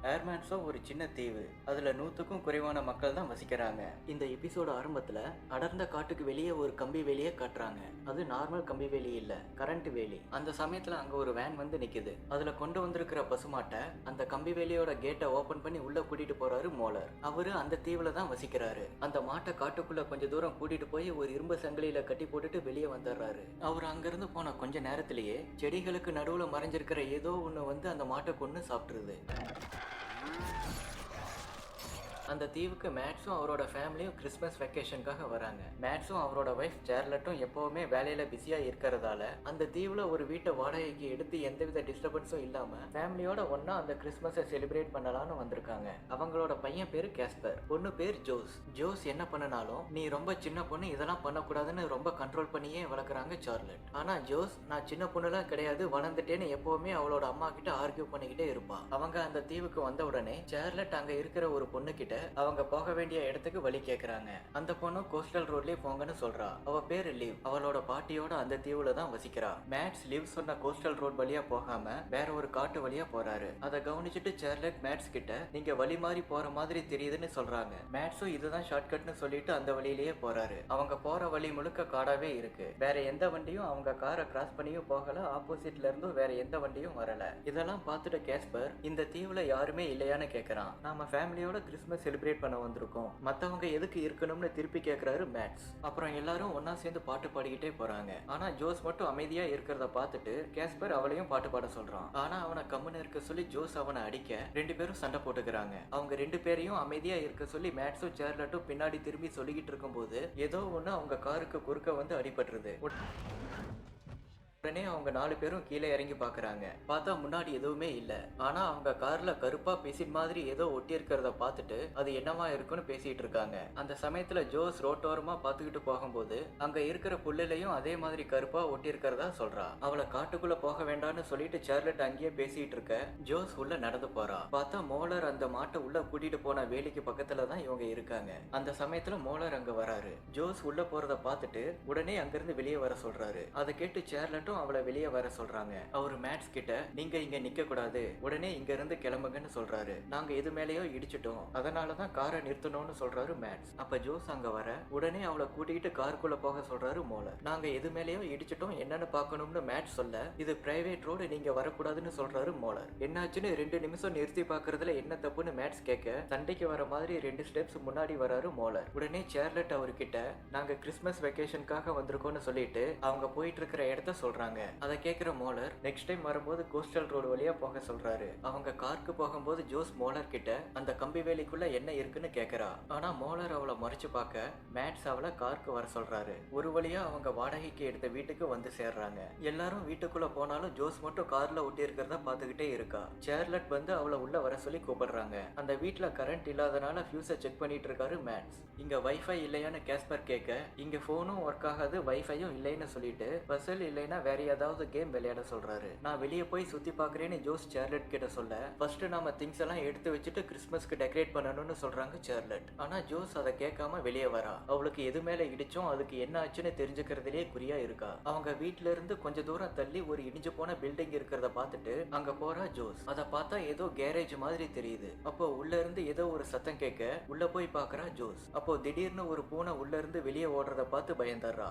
ஏர்மேன்ஸோ ஒரு சின்ன தீவு. அதுல 100க்கும் குறைவான மக்கள் தான் வசிக்கிறாங்க. இந்த எபிசோட ஆரம்பத்துல அடர்ந்த காட்டுக்கு வெளியே ஒரு கம்பி வேலியை காட்டுறாங்க. அது நார்மல் கம்பி வேலி இல்ல, கரண்ட் வேலி. அந்த சமயத்துல அங்க ஒரு வேன் வந்து நிக்குது. அதுல கொண்டு வந்திருக்கிற பசுமாட்டை அந்த கம்பி வேலியோட கேட்டை ஓபன் பண்ணி உள்ள கூட்டிட்டு போறாரு மோலர். அவரு அந்த தீவுல தான் வசிக்கிறாரு. அந்த மாட்டை காட்டுக்குள்ள கொஞ்ச தூரம் கூட்டிட்டு போய் ஒரு இரும்பு சங்கிலியில கட்டி போட்டுட்டு வெளியே வந்துடுறாரு. அவர் அங்கிருந்து போன கொஞ்ச நேரத்திலேயே செடிகளுக்கு நடுவுல மறைஞ்சிருக்கிற ஏதோ ஒண்ணு வந்து அந்த மாட்டை கொண்டு சாப்பிட்டுருது. அந்த தீவுக்கு மேட்ஸும் அவரோட ஃபேமிலியும் கிறிஸ்மஸ் வெக்கேஷனுக்காக வராங்க. மேட்ஸும் அவரோட ஒய்ஃப் சார்லட்டும் எப்பவுமே வேலையில பிஸியா இருக்கிறதால அந்த தீவுல ஒரு வீட்டை வாடகைக்கு எடுத்து எந்தவித டிஸ்டர்பன்ஸும் இல்லாம ஃபேமிலியோட ஒன்னா அந்த கிறிஸ்மஸை செலிப்ரேட் பண்ணலாம்னு வந்திருக்காங்க. அவங்களோட பையன் பேரு கேஸ்பர், பொண்ணு பேர் ஜோஸ். ஜோஸ் என்ன பண்ணனாலும் நீ ரொம்ப சின்ன பொண்ணு, இதெல்லாம் பண்ணக்கூடாதுன்னு ரொம்ப கண்ட்ரோல் பண்ணியே வளர்க்குறாங்க சார்லட். ஆனா ஜோஸ் நான் சின்ன பொண்ணுலாம் கிடையாது, வளர்ந்துட்டேன்னு எப்பவுமே அவளோட அம்மா கிட்ட ஆர்கியூ பண்ணிக்கிட்டே இருப்பா. அவங்க அந்த தீவுக்கு வந்த உடனே சார்லட் அங்க இருக்கிற ஒரு பொண்ணு கிட்ட அவங்க போக வேண்டிய இடத்துக்கு வழி கேக்குறாங்க. அந்த பொண்ணு கோஸ்டல் ரோட்லயே போங்கன்னு சொல்றா. அவ பேரு லிவ். அவளோட பாட்டியோட அந்த தீவுல தான் வசிக்கிறா. மேட்ஸ் லிவ் சொன்ன கோஸ்டல் ரோட் வழியா போகாம வேற ஒரு காட்டு வழியா போறாரு. அதை கவனிச்சுட்டு சார்லட் மேட்ஸ் கிட்ட நீங்க வழி மாறி போற மாதிரி தெரியுதுன்னு சொல்றாங்க. மேட்ஸும் இதுதான் ஷார்ட்கட்னு சொல்லிட்டு அந்த வழியிலேயே போறாரு. அவங்க போற வழி முழுக்க காடாவே இருக்கு. வேற எந்த வண்டியும் அவங்க காரை கிராஸ் பண்ணியும் போகல, ஆப்போசிட்ல இருந்தும் வேற எந்த வண்டியும் வரல. இதெல்லாம் பார்த்துட்டு கேஸ்பர் இந்த தீவுல யாருமே இல்லையான்னு கேக்குறான். நாம ஃபேமிலியோட கிறிஸ்மஸ் செலிப்ரேட் பண்ண வந்திருக்கோம், மத்தவங்க எதுக்கு இருக்கணும்னு திருப்பி கேக்குறாரு மேட்ஸ். அப்புறம் எல்லாரும் ஒன்னா சேர்ந்து பாட்டு பாடிக்கிட்டே போறாங்க. ஆனா ஜோஸ் மட்டும் அமைதியா இருக்கிறத பார்த்துட்டு கேஸ்பர் அவளையும் பாட்டு பாட சொல்றான். ஆனா அவனை கம்முன்னு இருக்க சொல்லி ஜோஸ் அவனை அடிக்க 2 பேரும் சண்டை போட்டுக்கிறாங்க. அவங்க 2 பேரையும் அமைதியா இருக்க சொல்லி மேட்ஸும் சார்லட்டும் பின்னாடி திரும்பி சொல்லிக்கிட்டு இருக்கும்போது ஏதோ ஒண்ணு அவங்க காருக்கு குறுக்க வந்து அடிபட்டுருது. உடனே அவங்க 4 பேரும் கீழே இறங்கி பாக்குறாங்க. பார்த்தா முன்னாடி எதுவுமே இல்ல. ஆனா அவங்க கார்ல கருப்பா பிசின் மாதிரி ஏதோ ஒட்டி இருக்கிறத பார்த்துட்டு அது என்னவா இருக்குன்னு பேசிட்டு இருக்காங்க. அந்த சமயத்துல ஜோஸ் ரோட்டோரமா பாத்துக்கிட்டு போகும்போது அங்க இருக்கிற புல்லையும் அதே மாதிரி கருப்பா ஒட்டி இருக்கிறதா சொல்றா. அவளை காட்டுக்குள்ள போக வேண்டாம்னு சொல்லிட்டு சார்லட் அங்கேயே பேசிட்டு இருக்க ஜோஸ் உள்ள நடந்து போறா. பார்த்தா மோலர் அந்த மாட்டை உள்ள கூட்டிட்டு போன வேலிக்கு பக்கத்துல தான் இவங்க இருக்காங்க. அந்த சமயத்துல மோலர் அங்க வராரு. ஜோஸ் உள்ள போறத பார்த்துட்டு உடனே அங்கிருந்து வெளியே வர சொல்றாரு. அதை கேட்டு சார்லட் அவளை வெளியே வர சொல்றாங்க. அவரு மேட்ஸ் கிட்ட நீங்க இங்க நிக்க கூடாது, உடனே இங்க இருந்து கிளம்புங்கன்னு சொல்றாரு. நாங்க எது மேலேயோ இடிச்சிட்டோம், அதனாலதான் காரை நிறுத்தணும்னு சொல்றாரு மேட்ஸ். அப்ப ஜோஸ் அங்க வர உடனே அவளை கூட்டிகிட்டு காருக்குள்ள போக சொல்றாரு மோலர். நாங்க எது மேலேயோ இடிச்சிட்டோம், என்னன்னு பாக்கணும்னு மேட்ஸ் சொல்ல இது பிரைவேட் ரோடு, நீங்க வரக்கூடாதுன்னு சொல்றாரு மோலர். என்னாச்சுன்னு 2 நிமிஷம் நிறுத்தி பாக்குறதுல என்ன தப்புன்னு மேட்ஸ் கேட்க சண்டைக்கு வர மாதிரி 2 ஸ்டெப்ஸ் முன்னாடி வராரு மோலர். உடனே சார்லட் அவர்கிட்ட நாங்க கிறிஸ்மஸ் வெக்கேஷனுக்காக வந்திருக்கோம்னு சொல்லிட்டு அவங்க போயிட்டு இருக்கிற இடத்த சொல்றாங்க. அதை கேட்கிற மோலர் நெக்ஸ்ட் டைம் வரும்போது கோஸ்டல் ரோடு வழியா போக சொல்றாரு. அவங்க காருக்கு போகும்போது ஜோஸ் மோலர் கிட்ட அந்த கம்பி வேலிக்குள்ள என்ன இருக்குன்னு கேக்குறா. ஆனா மோலர் அவளை மறைச்சு பார்க்க மேட்ஸ் அவளை காருக்கு வர சொல்றாரு. ஒரு வழியா அவங்க வாடகைக்கு எடுத்த வீட்டுக்கு வந்து சேர்றாங்க. எல்லாரும் வீட்டுக்குள்ள போனாலும் ஜோஸ் மட்டும் கார்ல ஒட்டி இருக்கிறத பாத்துக்கிட்டே இருக்கா. சார்லட் வந்து அவளை உள்ள வர சொல்லி கூப்பிடுறாங்க. அந்த வீட்டுல கரண்ட் இல்லாதனால ஃபியூஸை செக் பண்ணிட்டு இருக்காரு மேட்ஸ். இங்க வைஃபை இல்லையான்னு கேஸ்பர் கேட்க இங்க போனும் ஒர்க் ஆகாது, வைஃபையும் இல்லைன்னு சொல்லிட்டு பசல் இல்லைன்னா வேற ஏதாவது கேம் விளையாட சொல்றாரு. நான் வெளியே போய் சுத்தி பாக்குறேன்னு ஜோஸ் சார்லட் கிட்ட சொல்ல ஃபர்ஸ்ட் நாம திங்ஸ் எல்லாம் எடுத்து வச்சுட்டு கிறிஸ்மஸ்க்கு டெக்கரேட் பண்ணணும்னு சொல்றாங்க சார்லட். ஆனா ஜோஸ் அதை கேட்காம வெளியே வரா. அவளுக்கு எது மேல இடிச்சோம் அதுக்கு என்ன ஆச்சுன்னு தெரிஞ்சுக்கிறதுலயே குறியா இருக்கா. அவங்க வீட்டுல இருந்து கொஞ்ச தூரம் தள்ளி ஒரு இடிஞ்சு போன பில்டிங் இருக்கிறத பார்த்துட்டு அங்க போறா ஜோஸ். அதை பார்த்தா ஏதோ கேரேஜ் மாதிரி தெரியுது. அப்போ உள்ள இருந்து ஏதோ ஒரு சத்தம் கேட்க உள்ள போய் பாக்குறா ஜோஸ். அப்போ திடீர்னு ஒரு பூனை உள்ள இருந்து வெளியே ஓடுறத பார்த்து பயந்துடுறா.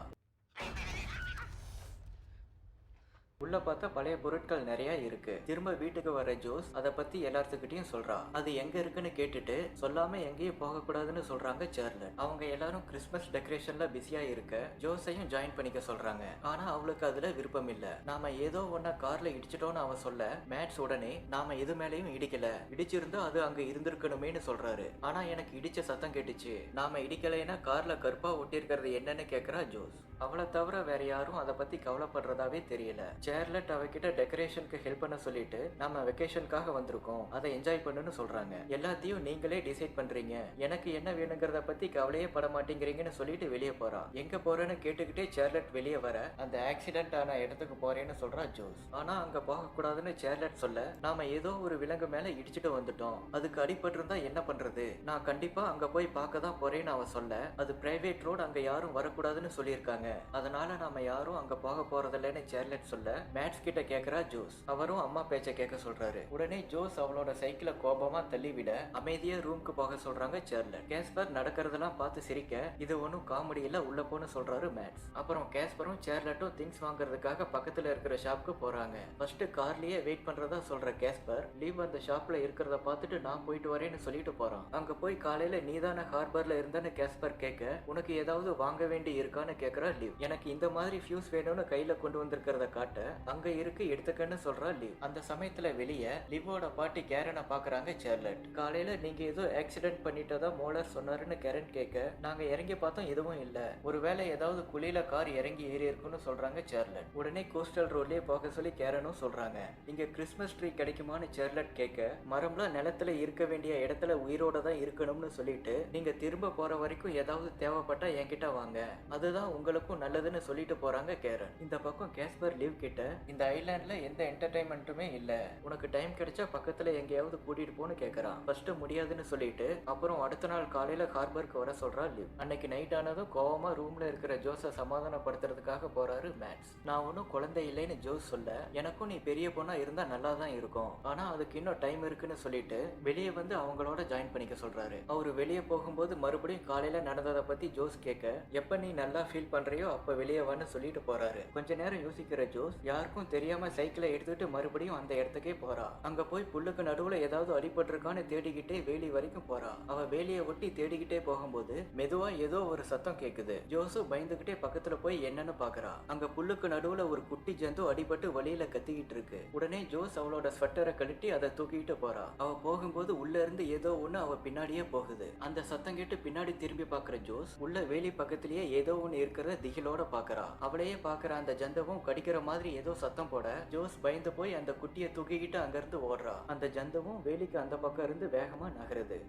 உள்ள பார்த்தா பழைய பொருட்கள் நிறைய இருக்கு. திரும்ப வீட்டுக்கு வர ஜோஸ் அதை பத்தி எல்லாத்துக்கிட்டையும் சொல்றா. அது எங்க இருக்குன்னு கேட்டுட்டு சொல்லாம எங்கேயும் போக கூடாதுன்னு சொல்றாங்க சார்லட். அவங்க எல்லாரும் கிறிஸ்மஸ் டெக்கரேஷன்ல பிஸியா இருக்க ஜோஸையும் ஜாயின் பண்ணிக்க சொல்றாங்க. ஆனா அவளுக்கு அதுல விருப்பம் இல்ல. நாம ஏதோ ஒன்ன கார்ல இடிச்சிட்டோம்னு அவ சொல்ல மேட்ஸ் உடனே நாம எது மேலேயும் இடிக்கல, இடிச்சிருந்தா அது அங்க இருந்திருக்கணுமேனு சொல்றாரு. ஆனா எனக்கு இடிச்ச சத்தம் கேட்டுச்சு, நாம இடிக்கலைன்னா கார்ல கருப்பா ஒட்டி இருக்கிறது என்னன்னு கேக்குறா ஜோஸ். அவளை தவிர வேற யாரும் அதை பத்தி கவலைப்படுறதாவே தெரியல. சார்லட் அவகிட்ட டெக்கரேஷனுக்கு ஹெல்ப் பண்ண சொல்லிட்டு நம்ம வெக்கேஷனுக்காக வந்திருக்கோம், அதை என்ஜாய் பண்ணுன்னு சொல்றாங்க. எல்லாத்தையும் நீங்களே டிசைட் பண்றீங்க, எனக்கு என்ன வேணுங்கிறத பத்தி கவலையே பட மாட்டேங்கிறீங்கன்னு சொல்லிட்டு வெளியே போறா. எங்க போறேன்னு கேட்டுக்கிட்டே சார்லட் வெளியே வர அந்த ஆக்சிடென்ட் ஆன இடத்துக்கு போறேன்னு சொல்றா ஜோஸ். ஆனா அங்க போக கூடாதுன்னு சார்லட் சொல்ல நாம ஏதோ ஒரு விலங்கு மேல இடிச்சுட்டு வந்துட்டோம், அதுக்கு அடிபட்டு இருந்தா என்ன பண்றது, நான் கண்டிப்பா அங்க போய் பார்க்க தான் போறேன்னு அவ சொல்ல அது பிரைவேட் ரோடு, அங்க யாரும் வரக்கூடாதுன்னு சொல்லியிருக்காங்க, அதனால நாம யாரும் அங்க போக போறதில்லைன்னு சார்லட் சொல்ல மேட்ஸ் கிட்ட கேக்குறா ஜோஸ். அவரும் அம்மா பேச்ச கேட்க சொல்றாரு. உடனே ஜோஸ் அவளோட சைக்கிளை கோபமா தள்ளிவிட அமைதியா ரூமுக்கு போக சொல்றாங்க சார்லட். கேஸ்பர் நடக்கிறதெல்லாம் பார்த்து சிரிக்க இது ஒன்னும் காமெடி இல்ல, உள்ள போன்னு சொல்றாரு மேட்ஸ். அப்புறம் கேஸ்பரும் சார்லட்டும் திங்ஸ் வாங்குறதுக்காக பக்கத்துல இருக்கிற ஷாப்புக்கு போறாங்க. ஃபர்ஸ்ட் கார்லயே வெயிட் பண்றதா சொல்ற கேஸ்பர் லீவ் அந்த ஷாப்ல இருக்கிறத பார்த்துட்டு நான் போயிட்டு வரேன்னு சொல்லிட்டு போறான். அங்க போய் காலையில நீதான ஹார்பர்ல இருந்தன்னு கேஸ்பர் கேட்க உனக்கு ஏதாவது வாங்க வேண்டி இருக்கான்னு கேக்குறா லீவ். எனக்கு இந்த மாதிரி ஃபியூஸ் வேணும்னு கையில கொண்டு வந்திருக்கிறத காட்ட அங்க இருக்கு எடுத்துக்கன்னு சொல்றா லீவ். அந்த சமயத்துல வெளியே லிவோட பாட்டி கேரனை பாக்குறாங்க சார்லட். காலையில நீங்க ஏதோ ஆக்சிடென்ட் பண்ணிட்டதா மோலர் சொன்னாருன்னு கேரன் கேட்க நாங்க இறங்கி பார்த்தோம் எதுவும் இல்ல, ஒருவேளை ஏதாவது குழியில கார் இறங்கி ஏறி இருக்குன்னு சொல்றாங்க சார்லட். உடனே கோஸ்டல் ரோட்லயே போக சொல்லி கேரனும் சொல்றாங்க. இங்க கிறிஸ்மஸ் ட்ரீ கிடைக்குமான்னு சார்லட் கேட்க மரம்லாம் நிலத்துல இருக்க வேண்டிய இடத்துல உயிரோட தான் இருக்கணும்னு சொல்லிட்டு நீங்க திரும்ப போற வரைக்கும் ஏதாவது தேவைப்பட்டா என்கிட்ட வாங்க, அதுதான் உங்களுக்கும் நல்லதுன்னு சொல்லிட்டு போறாங்க கேரன். இந்த பக்கம் கேஸ்பர் லீவ் கிட்ட இந்த ஐலாண்ட்ல எந்த என்டர்டைன்மெண்ட்டுமே இல்ல, உனக்கு டைம் கிடைச்சா பக்கத்துல எங்கேயாவது கூட்டிட்டு போன்னு கேக்குறான். ஃபர்ஸ்ட் முடியாதுன்னு சொல்லிட்டு அப்புறம் அடுத்த நாள் காலையில ஹார்பருக்கு வர சொல்றா லீவ். அன்னைக்கு நைட் ஆனதும் கோவமா ரூம்ல இருக்கிற ஜோஸை சமாதானப்படுத்துறதுக்காக போறாரு மேட்ஸ். நான் ஒன்னும் குழந்தை இல்லைன்னு ஜோஸ் சொல்ல எனக்கும் நீ பெரிய பொண்ணா இருந்தா நல்லா தான் இருக்கும், ஆனா அதுக்கு இன்னும் டைம் இருக்குன்னு சொல்லிட்டு வெளியே வந்து அவங்களோட ஜாயின் பண்ணிக்க சொல்றாரு. அவரு வெளியே போகும்போது மறுபடியும் காலையில நடந்ததை பத்தி ஜோஸ் கேட்க எப்ப நீ நல்லா ஃபீல் பண்றியோ அப்ப வெளியே வான்னு சொல்லிட்டு போறாரு. கொஞ்ச நேரம் யோசிக்கிற ஜோஸ் யாருக்கும் தெரியாம சைக்கிளை எடுத்துட்டு மறுபடியும் அந்த இடத்துக்கே போறா. அங்க போய் புல்லுக்கு நடுவுல ஏதாவது அடிபட்டிருக்கான்னு தேடிக்கிட்டே வேலி வரைக்கும் போறா. அவ வேலியை ஒட்டி தேடிக்கிட்டே போகும்போது மெதுவா ஏதோ ஒரு சத்தம் கேக்குது. ஜோஸும் பயந்துகிட்டே பக்கத்துல போய் என்னன்னு பாக்குறா. அங்க புல்லுக்கு நடுவுல ஒரு குட்டி ஜந்து அடிபட்டு வழியில கத்திக்கிட்டு இருக்கு. உடனே ஜோஸ் அவளோட ஸ்வெட்டரை கழட்டி அதை தூக்கிட்டு போறா. அவ போகும்போது உள்ள இருந்து ஏதோ ஒண்ணு அவ பின்னாடியே போகுது. அந்த சத்தம் கேட்டு பின்னாடி திரும்பி பாக்குற ஜோஸ் உள்ள வேலி பக்கத்திலேயே ஏதோ ஒண்ணு இருக்கிறத திகிலோட பாக்குறா. அவளையே பாக்குற அந்த ஜந்தவும் கடிக்கிற மாதிரி ஏதோ சத்தம் போட ஜோஸ் பயந்து போய் அந்த குட்டியை தூக்கிக்கிட்டு அங்க இருந்து ஓடுறா. அந்த ஜந்தவும் வேலிக்கு அந்த பக்கம் இருந்து வேகமா நகருது.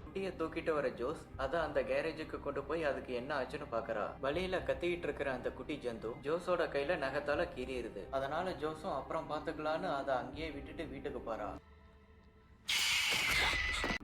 குட்டியை தூக்கிட்டு வர ஜோஸ் அத அந்த கேரேஜுக்கு கொண்டு போய் அதுக்கு என்ன ஆச்சுன்னு பாக்குறா. வழியில கத்திக்கிட்டு இருக்கிற அந்த குட்டி ஜந்து ஜோஸோட கையில நகத்தால கீறிடுது. அதனால ஜோஸும் அப்புறம் பாத்துக்கலான்னு அதை அங்கேயே விட்டுட்டு வீட்டுக்கு போறா.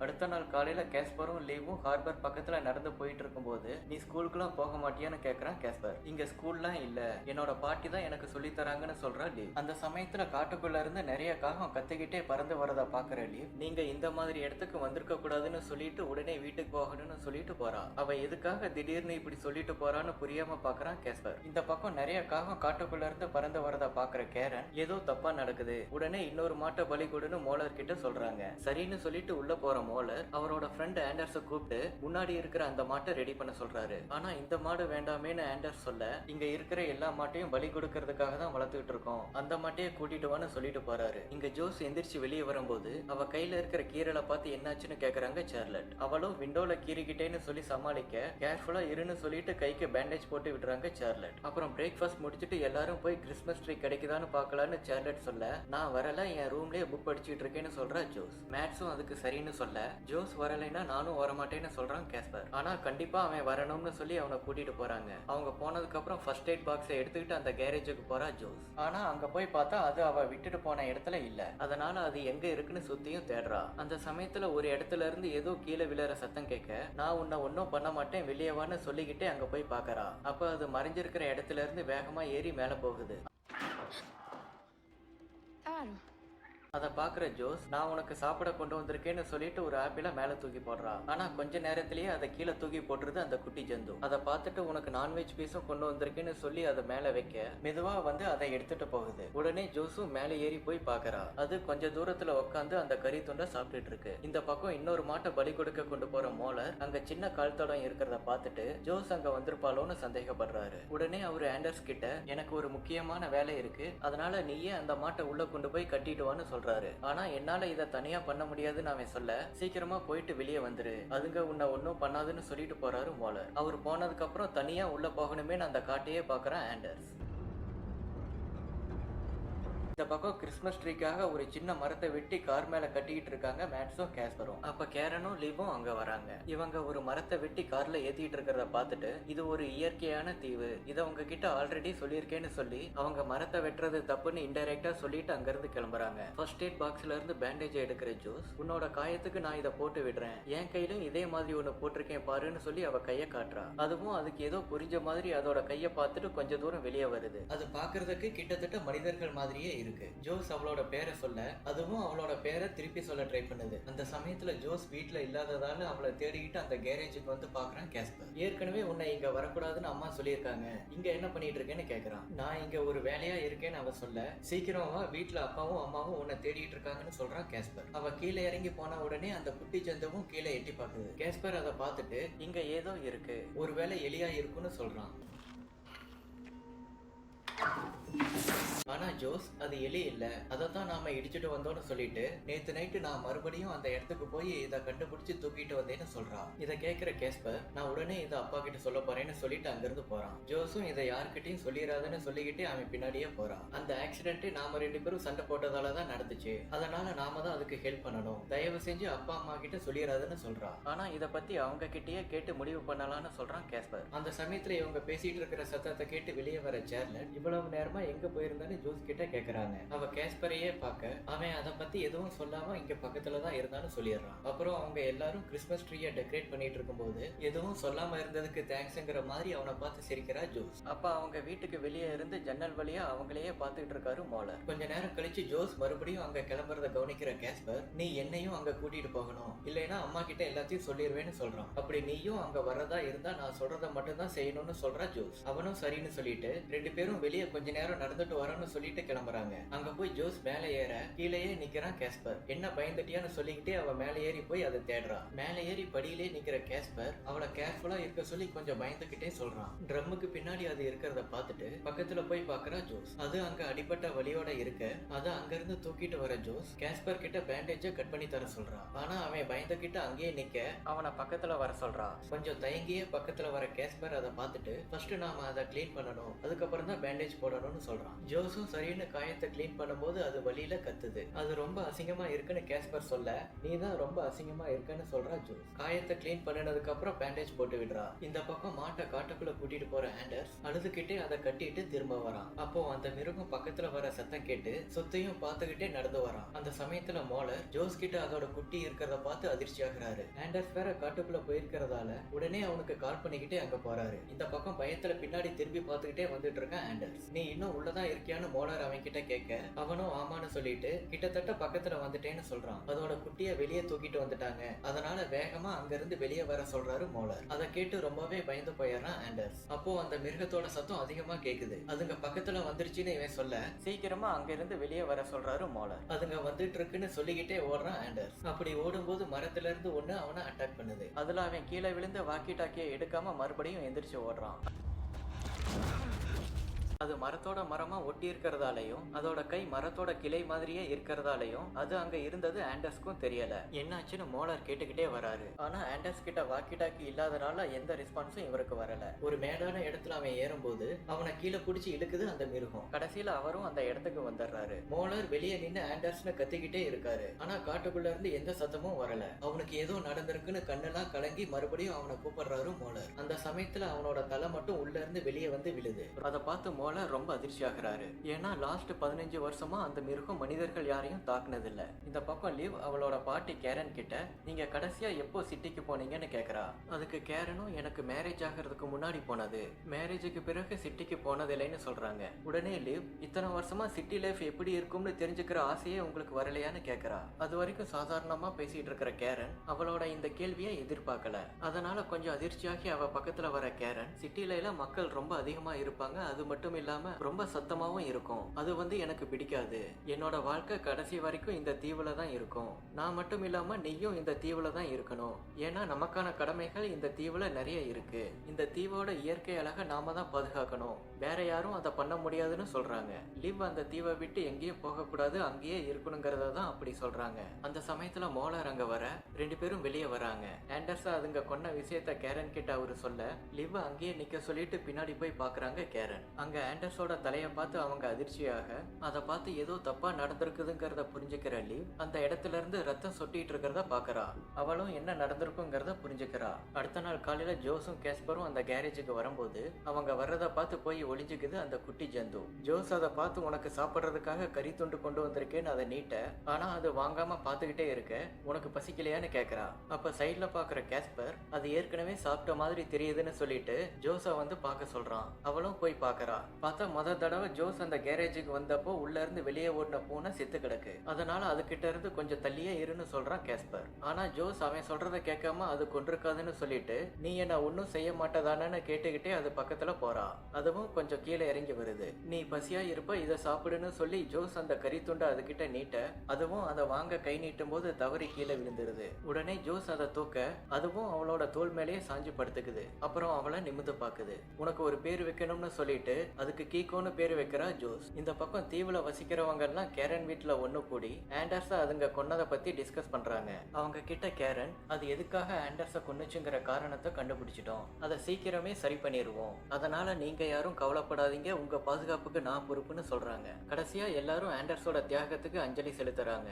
அடுத்த நாள் காலையில கேஸ்பரும் லீவும் ஹார்பர் பக்கத்துல நடந்து போயிட்டு இருக்கும்போது நீ ஸ்கூலுக்குலாம் போக மாட்டியான்னு கேக்குறான் கேஸ்பர். இங்க ஸ்கூல்லாம் இல்ல, என்னோட பாட்டி தான் எனக்கு சொல்லி தராங்கன்னு சொல்றா லீவ். அந்த சமயத்துல காட்டுக்குள்ள இருந்து நிறைய காகம் கத்திக்கிட்டே பறந்து வரத பாக்குற லீவ் நீங்க இந்த மாதிரி இடத்துக்கு வந்திருக்க கூடாதுன்னு சொல்லிட்டு உடனே வீட்டுக்கு போகணும்னு சொல்லிட்டு போறா. அவ எதுக்காக திடீர்னு இப்படி சொல்லிட்டு போறான்னு புரியாம பாக்குறான் கேஸ்பர். இந்த பக்கம் நிறைய காகம் காட்டுக்குள்ள இருந்து பறந்து வரத பாக்குற கேரன் ஏதோ தப்பா நடக்குது, உடனே இன்னொரு மாட்டை பலி கொடுன்னு மோலர் கிட்ட சொல்றாங்க. சரின்னு சொல்லிட்டு உள்ள போற மோலர் அவரோட ஃப்ரெண்ட் ஆண்டர்ஸ கூப்பிட்டு முன்னாடி இருக்கிற அந்த மாட்டை ரெடி பண்ண சொல்றாரு. ஆனா இந்த மாடு வேண்டாமேன்னு ஆண்டர்ஸ் சொல்ல இங்க இருக்கிற எல்லா மாட்டையும் பலி கொடுக்கறதுக்காக தான் வளர்த்துக்கிட்டு இருக்கோம், அந்த மாட்டையே கூட்டிட்டு வான்னு சொல்லிட்டு போறாரு. இங்க ஜோஸ் எந்திரிச்சு வெளியே வரும்போது அவ கையில இருக்கிற கீரலை பார்த்து என்னாச்சுன்னு கேக்குறாங்க சார்லட். அவளும் விண்டோல கீறிக்கிட்டேன்னு சொல்லி சமாளிக்க கேர்ஃபுல்லா இருன்னு சொல்லிட்டு கைக்கு பேண்டேஜ் போட்டு விடுறாங்க சார்லட். அப்புறம் பிரேக்ஃபாஸ்ட் முடிச்சுட்டு எல்லாரும் போய் கிறிஸ்மஸ் ட்ரீ கிடைக்குதான்னு பாக்கலான்னு சார்லட் சொல்ல நான் வரல, என் ரூம்லயே புக் படிச்சுட்டு இருக்கேன்னு சொல்றா ஜோஸ். மேட்ஸும் அதுக்கு சரின்னு சொல்ல ஜோஸ் வரலைன்னா நானும் வரமாட்டேன்னு சொல்றான் கேஸ்பர். ஆனா கண்டிப்பா அவன் வரணும்னு சொல்லி அவனை கூட்டிட்டு போறாங்க. அவங்க போனதுக்கு அப்புறம் ஃபர்ஸ்ட் எய்ட் பாக்ஸை எடுத்துக்கிட்டு அந்த கேரேஜுக்கு போறா ஜோஸ். ஆனா அங்க போய் பார்த்தா அது அவ விட்டுட்டு போன இடத்துல இல்ல. அதனால அது எங்க இருக்குன்னு சுத்தியும் தேடுறா. அந்த சமயத்துல ஒரு இடத்துல இருந்து ஏதோ கீழே விழுற சத்தம் கேட்க நான் உன்னை ஒன்னும் பண்ண மாட்டேன் வெளியேவான்னு சொல்லிக்கிட்டே அங்க போய் பாக்குறா. அப்ப அது மறைஞ்சிருக்கிற இடத்துல இருந்து வேகமா ஏறி மேல போகுது. அதை பாக்குற ஜோஸ் நான் உனக்கு சாப்பிட கொண்டு வந்திருக்கேன்னு சொல்லிட்டு ஒரு ஆப்பிள மேல தூக்கி போடுறா. ஆனா கொஞ்ச நேரத்திலேயே அதை கீழே தூக்கி போட்டுருது அந்த குட்டி ஜந்து. அதை பார்த்துட்டு உனக்கு நான்வெஜ் பீஸும் கொண்டு வந்திருக்கேன்னு சொல்லி அதை மேல வைக்க மெதுவா வந்து அதை எடுத்துட்டு போகுது. உடனே ஜோஸும் மேல ஏறி போய் பாக்குறா. அது கொஞ்ச தூரத்துல உட்காந்து அந்த கறி துண்டை சாப்பிட்டுட்டு இருக்கு. இந்த பக்கம் இன்னொரு மாட்டை பலி கொடுக்க கொண்டு போற மோலர் அங்க சின்ன கால் தடம் இருக்கிறத பார்த்துட்டு ஜோஸ் அங்க வந்திருப்பாளோன்னு சந்தேகப்படுறாரு. உடனே அவரு ஆண்டர்ஸ் கிட்ட எனக்கு ஒரு முக்கியமான வேலை இருக்கு, அதனால நீயே அந்த மாட்டை உள்ள கொண்டு போய் கட்டிட்டு வான்னு சொல்றாரு. ஆனா என்னால இதை தனியா பண்ண முடியாதுன்னு அவன் சொல்ல சீக்கிரமா போயிட்டு வெளியே வந்துரு, அதுங்க உன்னை ஒன்னும் பண்ணாதுன்னு சொல்லிட்டு போறாரு மோலர். அவர் போனதுக்கு அப்புறம் தனியா உள்ள போகணுமே அந்த காட்டையே பாக்குறான் ஆண்டர்ஸ். இந்த பக்கம் கிறிஸ்மஸ் ட்ரீக்காக ஒரு சின்ன மரத்தை வெட்டி கார் மேல கட்டிக்கிட்டு இருக்காங்க மேட்ஸும் கேஸ்பரும். அப்ப கேரனும் லீவும் அங்க வராங்க. இவங்க ஒரு மரத்தை வெட்டி கார்ல ஏத்திட்டு இருக்கிறத பார்த்துட்டு இது ஒரு இயற்கையான தீவு, இதை உங்ககிட்ட ஆல்ரெடி சொல்லியிருக்கேன்னு சொல்லி அவங்க மரத்தை வெட்டுறது தப்புன்னு இன்டைரக்டா சொல்லிட்டு அங்க இருந்து கிளம்புறாங்க. ஃபர்ஸ்ட் எய்ட் பாக்ஸ்ல இருந்து பேண்டேஜ் எடுக்கிற ஜூஸ், உன்னோட காயத்துக்கு நான் இதை போட்டு விடுறேன், என் கையிலும் இதே மாதிரி ஒண்ணு போட்டிருக்கேன் பாருன்னு சொல்லி அவ கையை காட்டுறா. அதுவும் அதுக்கு ஏதோ புரிஞ்ச மாதிரி அதோட கையை பார்த்துட்டு கொஞ்ச தூரம் வெளியே வருது. அது பாக்குறதுக்கு கிட்டத்தட்ட மனிதர்கள் மாதிரியே இருக்கு. ஜோஸ் அவளோட பேரை சொல்ல அதுவும் அவளோட பேரை திருப்பி சொல்ல ட்ரை பண்ணுது. அந்த சமயத்துல ஜோஸ் வீட்டுல இல்லாததால அவளை தேடிக்கிட்டு அந்த கேரேஜுக்கு வந்து பாக்குறான் கேஸ்பர். ஏற்கனவே உன்னை இங்க வரக்கூடாதுன்னு அம்மா சொல்லியிருக்காங்க, இங்க என்ன பண்ணிட்டு இருக்கேன்னு கேக்குறான். நான் இங்க ஒரு வேலையா இருக்கேன்னு அவ சொல்ல, சீக்கிரமா வீட்டுல அப்பாவும் அம்மாவும் உன்னை தேடிட்டு இருக்காங்கன்னு சொல்றான் கேஸ்பர். அவ கீழே இறங்கி போன உடனே அந்த குட்டி ஜந்துவும் கீழே எட்டி பாக்குது. கேஸ்பர் அதை பார்த்துட்டு இங்க ஏதோ இருக்கு, ஒருவேளை எலியா இருக்குன்னு சொல்றான். ஆனா ஜோஸ் அது எலி இல்ல, அதைத்தான் நாம இடிச்சுட்டு வந்தோம்னு சொல்லிட்டு நேத்து நைட்டு நான் மறுபடியும் அந்த இடத்துக்கு போய் இதை கண்டுபிடிச்சு தூக்கிட்டு வந்தேன்னு சொல்றான். இதை கேட்கிற கேஸ்பர் நான் உடனே இதை அப்பா கிட்ட சொல்ல போறேன்னு சொல்லிட்டு அங்கிருந்து போறான். ஜோஸும் இதை யாருக்கிட்டையும் சொல்லிடாதுன்னு சொல்லிக்கிட்டு அவன் பின்னாடியே போறான். அந்த ஆக்சிடென்ட் நாம 2 பேரும் சண்டை போட்டதாலதான் நடந்துச்சு, அதனால நாம தான் அதுக்கு ஹெல்ப் பண்ணணும், தயவு செஞ்சு அப்பா அம்மா கிட்ட சொல்லிடாதுன்னு சொல்றான். ஆனா இதை பத்தி அவங்க கிட்டயே கேட்டு முடிவு பண்ணலாம்னு சொல்றான் கேஸ்பர். அந்த சமயத்துல இவங்க பேசிட்டு இருக்கிற சத்தத்தை கேட்டு வெளியே வர சேர்லட் இவ்வளவு நேரமா எங்க போயிருந்தான்னு ஜோஸ் கிட்ட கேக்குறாங்க. அவ கேஸ்பரையே பார்க்க அவன் அதை பத்தி எதுவும் சொல்லாம இங்க பக்கத்துலதான் இருந்தான்னு சொல்லிடுறான். அப்புறம் அவங்க எல்லாரும் கிறிஸ்மஸ் ட்ரீயை டெக்கரேட் பண்ணிட்டு இருக்கும்போது எதுவும் சொல்லாம இருந்ததுக்கு தேங்க்ஸ்ங்கிற மாதிரி அவனை பார்த்து சிரிக்கிறா ஜோஸ். அப்ப அவங்க வீட்டுக்கு வெளியே இருந்து ஜன்னல் வழியா அவங்களையே பார்த்துட்டு இருக்காரு மோலர். கொஞ்ச நேரம் கழிச்சு ஜோஸ் மறுபடியும் அங்க கிளம்புறத கவனிக்கிற கேஸ்பர் நீ என்னையும் அங்க கூட்டிட்டு போகணும், இல்லைன்னா அம்மா கிட்ட எல்லாத்தையும் சொல்லிடுவேன்னு சொல்றான். அப்படி நீயும் அங்க வர்றதா இருந்தா நான் சொல்றத மட்டும் தான் செய்யணும்னு சொல்றா ஜோஸ். அவனும் சரின்னு சொல்லிட்டு 2 பேரும் வெளியே கொஞ்ச நேரம் நடந்துட்டு வரோம்னு சொல்லிட்டு கிளம்புறாங்க. அங்க போய் ஜோஸ் மேலே ஏற கீழேயே நிக்கிறான் கேஸ்பர். என்ன பயந்துட்டியான்னு சொல்லிக்கிட்டே அவ மேலே ஏறி போய் அதை தேடுறா. மேலே ஏறி படியிலே நிக்கிற கேஸ்பர் அவளை கேர்ஃபுல்லா இருக்க சொல்லி கொஞ்சம் பயந்துகிட்டே சொல்றான். ட்ரம்முக்கு பின்னாடி அது இருக்கிறத பார்த்துட்டு பக்கத்துல போய் பாக்குறா ஜோஸ். அது அங்க அடிபட்ட வலியோட இருக்க அதை அங்க இருந்து தூக்கிட்டு வர ஜோஸ் கேஸ்பர் கிட்ட பேண்டேஜ கட் பண்ணி தர சொல்றான். ஆனா அவன் பயந்துகிட்டு அங்கேயே நிக்க அவனை பக்கத்துல வர சொல்றான். கொஞ்சம் தயங்கியே பக்கத்துல வர கேஸ்பர் அதை பார்த்துட்டு ஃபர்ஸ்ட் நாம அதை கிளீன் பண்ணணும், அதுக்கப்புறம் தான் பேண்டேஜ் போடணும்னு சொல்றான். ஜோஸும் சரின்னு காயத்தை கிளீன் பண்ணும்போது அது வலியில கத்துது. அது ரொம்ப அசிங்கமா இருக்குன்னு கேஸ்பர் சொல்ல நீ தான் ரொம்ப அசிங்கமா இருக்குன்னு சொல்றா ஜோஸ். காயத்தை கிளீன் பண்ணினதுக்கு அப்புறம் பேண்டேஜ் போட்டு விடுறா. இந்த பக்கம் மாட்டை காட்டுக்குள்ள கூட்டிட்டு போற ஆண்டர்ஸ் அழுதுகிட்டே அதை கட்டிட்டு திரும்ப வரான். அப்போ அந்த மிருகம் பக்கத்துல வர சத்தம் கேட்டு சொத்தையும் பார்த்துக்கிட்டே நடந்து வரான். அந்த சமயத்துல மோலர் ஜோஸ் கிட்ட அதோட குட்டி இருக்கிறத பார்த்து அதிர்ச்சி ஆகுறாரு. ஆண்டர்ஸ் வேற காட்டுக்குள்ள போயிருக்கிறதால உடனே அவனுக்கு கால் பண்ணிக்கிட்டே அங்க போறாரு. இந்த பக்கம் பயத்துல பின்னாடி திரும்பி பார்த்துக்கிட்டே வந்துட்டு இருக்கான் ஆண்டர்ஸ். நீ இன்னும் உள்ளதான் இருக்கியான்னு மோலர் அவன் கிட்ட கேட்க அவனும் ஆமான்னு சொல்லிட்டு கிட்டத்தட்ட பக்கத்துல வந்துட்டேன்னு சொல்றான். அதோட குட்டிய வெளியே தூக்கிட்டு வந்துட்டாங்க, அதனால வேகமா அங்க இருந்து வெளியே வர சொல்றாரு மோலர். அதை கேட்டு ரொம்பவே பயந்து போயிடுறான் ஆண்டர்ஸ். அப்போ அந்த மிருகத்தோட சத்தம் அதிகமா கேக்குது. அதுங்க பக்கத்துல வந்துருச்சுன்னு இவன் சொல்ல சீக்கிரமா அங்க இருந்து வெளியே வர சொல்றாரு மோலர். அதுங்க வந்துட்டு இருக்குன்னு சொல்லிக்கிட்டே ஓடுறான் ஆண்டர்ஸ். அப்படி ஓடும்போது மரத்துல இருந்து ஒண்ணு அவனை அட்டாக் பண்ணுது. அதுல அவன் கீழே விழுந்து வாக்கி டாக்கியை எடுக்காம மறுபடியும் எந்திரிச்சு ஓடுறான். அது மரத்தோட மரமா ஒட்டி இருக்கிறதாலையும் அதோட கை மரத்தோட கிளை மாதிரியே இருக்கிறதாலையும் அது அங்க இருந்தது ஆண்டர்ஸ்க்கும் தெரியல. என்னாச்சுன்னு மோலர் கேட்டுக்கிட்டே வராரு. ஆனா ஆண்டர்ஸ் கிட்ட வாக்கி டாக்கி இல்லாதனால எந்த ரெஸ்பான்ஸும் இவருக்கு வரல. ஒரு மேடான இடத்துல அவன் ஏறும்போது அவனை கீழே பிடிச்சி இழுக்குது அந்த மிருகம். கடைசியில அவரும் அந்த இடத்துக்கு வந்துடுறாரு. மோலர் வெளியே நின்று ஆண்டர்ஸ்னு கத்திக்கிட்டே இருக்காரு. ஆனா காட்டுக்குள்ள இருந்து எந்த சத்தமும் வரல. அவனுக்கு ஏதோ நடந்திருக்குன்னு கண்ணெல்லாம் கலங்கி மறுபடியும் அவனை கூப்பிடுறாரு மோலர். அந்த சமயத்துல அவனோட தலை மட்டும் உள்ள இருந்து வெளியே வந்து விழுது. அதை பார்த்து ரொம்ப அதிர்ச்சி ஆகிறாரு. ஏன்னா லாஸ்ட் 15 வருஷமா அந்த மிருகம் மனிதர்கள் யாரையும் தாக்குனதில்ல. இந்த பக்கம் லீவ் அவளோட பாட்டி கேரன் கிட்ட நீங்க கடைசியா எப்போ சிட்டிக்கு போனீங்கன்னு கேக்குறா. அதுக்கு கேரனும் எனக்கு மேரேஜ் ஆகிறதுக்கு முன்னாடி போனது, மேரேஜுக்கு பிறகு சிட்டிக்கு போனதில்லைன்னு சொல்றாங்க. உடனே லீவ் இத்தனை வருஷமா சிட்டி லைஃப் எப்படி இருக்கும்னு தெரிஞ்சுக்கிற ஆசையே உங்களுக்கு வரலையான்னு கேக்குறா. அது வரைக்கும் சாதாரணமா பேசிட்டு இருக்கிற கேரன் அவளோட இந்த கேள்வியை எதிர்பார்க்கல. அதனால கொஞ்சம் அதிர்ச்சியாகி அவ பக்கத்துல வர கேரன் சிட்டில மக்கள் ரொம்ப அதிகமா இருப்பாங்க, அது மட்டும் இல்லாம ரொம்ப சத்தமாவும் இருக்கும், அது எனக்கு பிடிக்காது, என்னோட வாழ்க்கை கடைசி வரைக்கும் இந்த தீவுல தான் இருக்கும், நான் மட்டும் இல்லாம நீயும் இந்த தீவுல தான் இருக்கணும், ஏன்னா நமக்கான கடமைகள் இந்த தீவுல நிறைய இருக்கு, இந்த தீவோட இயற்கை அழகை நாம தான் பாதுகாக்கணும், வேற யாரும் அதை பண்ண முடியாதுன்னு சொல்றாங்க. லிவ் அந்த தீவை விட்டு எங்கேயும் போக கூடாது, அங்கேயே இருக்கணுங்கிறத தான் அப்படி சொல்றாங்க. அந்த சமயத்துல மோலர் அங்க வர 2 பேரும் வெளியே வராங்க. ஆண்டர்ஸ் அதுங்க கொன்ன விஷயத்த கேரன் கிட்ட அவரு சொல்ல லிவ் அங்கேயே நிக்க சொல்லிட்டு பின்னாடி போய் பாக்குறாங்க கேரன். அங்க ஆண்டர்ஸோட தலையை பார்த்து அவங்க அதிர்ச்சியாக அதை பார்த்து ஏதோ தப்பா நடந்திருக்குதுங்கிறத புரிஞ்சுக்கிற லீவ் அந்த இடத்துல இருந்து ரத்தம் சொட்டிட்டு இருக்கிறத பாக்குறா. அவளும் என்ன நடந்திருக்குங்கிறத புரிஞ்சுக்கிறா. அடுத்த நாள் காலையில ஜோஸும் கேஸ்பரும் அந்த கேரேஜுக்கு வரும்போது அவங்க வர்றத பார்த்து போய் ஒளிஞ்சுக்குது அந்த குட்டி ஜந்து. ஜோஸ் அதை பார்த்து உனக்கு சாப்பிட்றதுக்காக கறி துண்டு கொண்டு வந்திருக்கேன்னு அதை நீட்ட, ஆனா அது வாங்காம பாத்துக்கிட்டே இருக்க. உனக்கு பசிக்கலையான்னு கேக்குறா. அப்ப சைட்ல பாக்குற கேஸ்பர் அது ஏற்கனவே சாப்பிட்ட மாதிரி தெரியுதுன்னு சொல்லிட்டு ஜோஸ வந்து பார்க்க சொல்றான். அவளும் போய் பாக்குறா. பார்த்தா முத தடவை ஜோஸ் அந்த கேரேஜுக்கு வந்தப்போ உள்ள இருந்து வெளியே ஓடின பூனை செத்து கிடக்கு. அதனால அதுகிட்ட இருந்து கொஞ்சம் தள்ளியே இருன்னு சொல்றான் கேஸ்பர். ஆனா ஜோஸ் அவன் சொல்றத கேட்காம அது கொண்டிருக்காதுன்னு சொல்லிட்டு நீ என்ன ஒன்னும் செய்ய மாட்டதானு கேட்டுக்கிட்டே அது பக்கத்துல போறா. அதுவும் கொஞ்சம் கீழே இறங்கி வருது. நீ பசியா இருப்ப இதை சாப்பிடுன்னு சொல்லி ஜோஸ் அந்த கறி துண்டை அதுகிட்ட நீட்ட, அதுவும் அதை வாங்க கை நீட்டும் போது தவறி கீழே விழுந்துருது. உடனே ஜோஸ் அதை தூக்க அதுவும் அவளோட தோல் மேலேயே சாஞ்சு படுத்துக்குது. அப்புறம் அவளை நிமிந்து பாக்குது. உனக்கு ஒரு பேர் வைக்கணும்னு சொல்லிட்டு அதுக்கு கீகோன்னு பேர் வைக்கிறா ஜோஸ். இந்த பக்கம் தீவுல வசிக்கிறவங்க எல்லாம் கேரன் வீட்டுல ஒண்ணு கூடி ஆண்டர்ஸ அதுங்க கொன்னதை பத்தி டிஸ்கஸ் பண்றாங்க. அவங்க கிட்ட கேரன் அது எதுக்காக ஆண்டர்ஸ கொன்னுச்சுங்கிற காரணத்தை கண்டுபிடிச்சிட்டோம், அதை சீக்கிரமே சரி பண்ணிடுவோம், அதனால நீங்க யாரும் கவலைப்படாதீங்க, உங்க பாதுகாப்புக்கு நான் பொறுப்புன்னு சொல்றாங்க. கடைசியா எல்லாரும் ஆண்டர்ஸோட தியாகத்துக்கு அஞ்சலி செலுத்துறாங்க.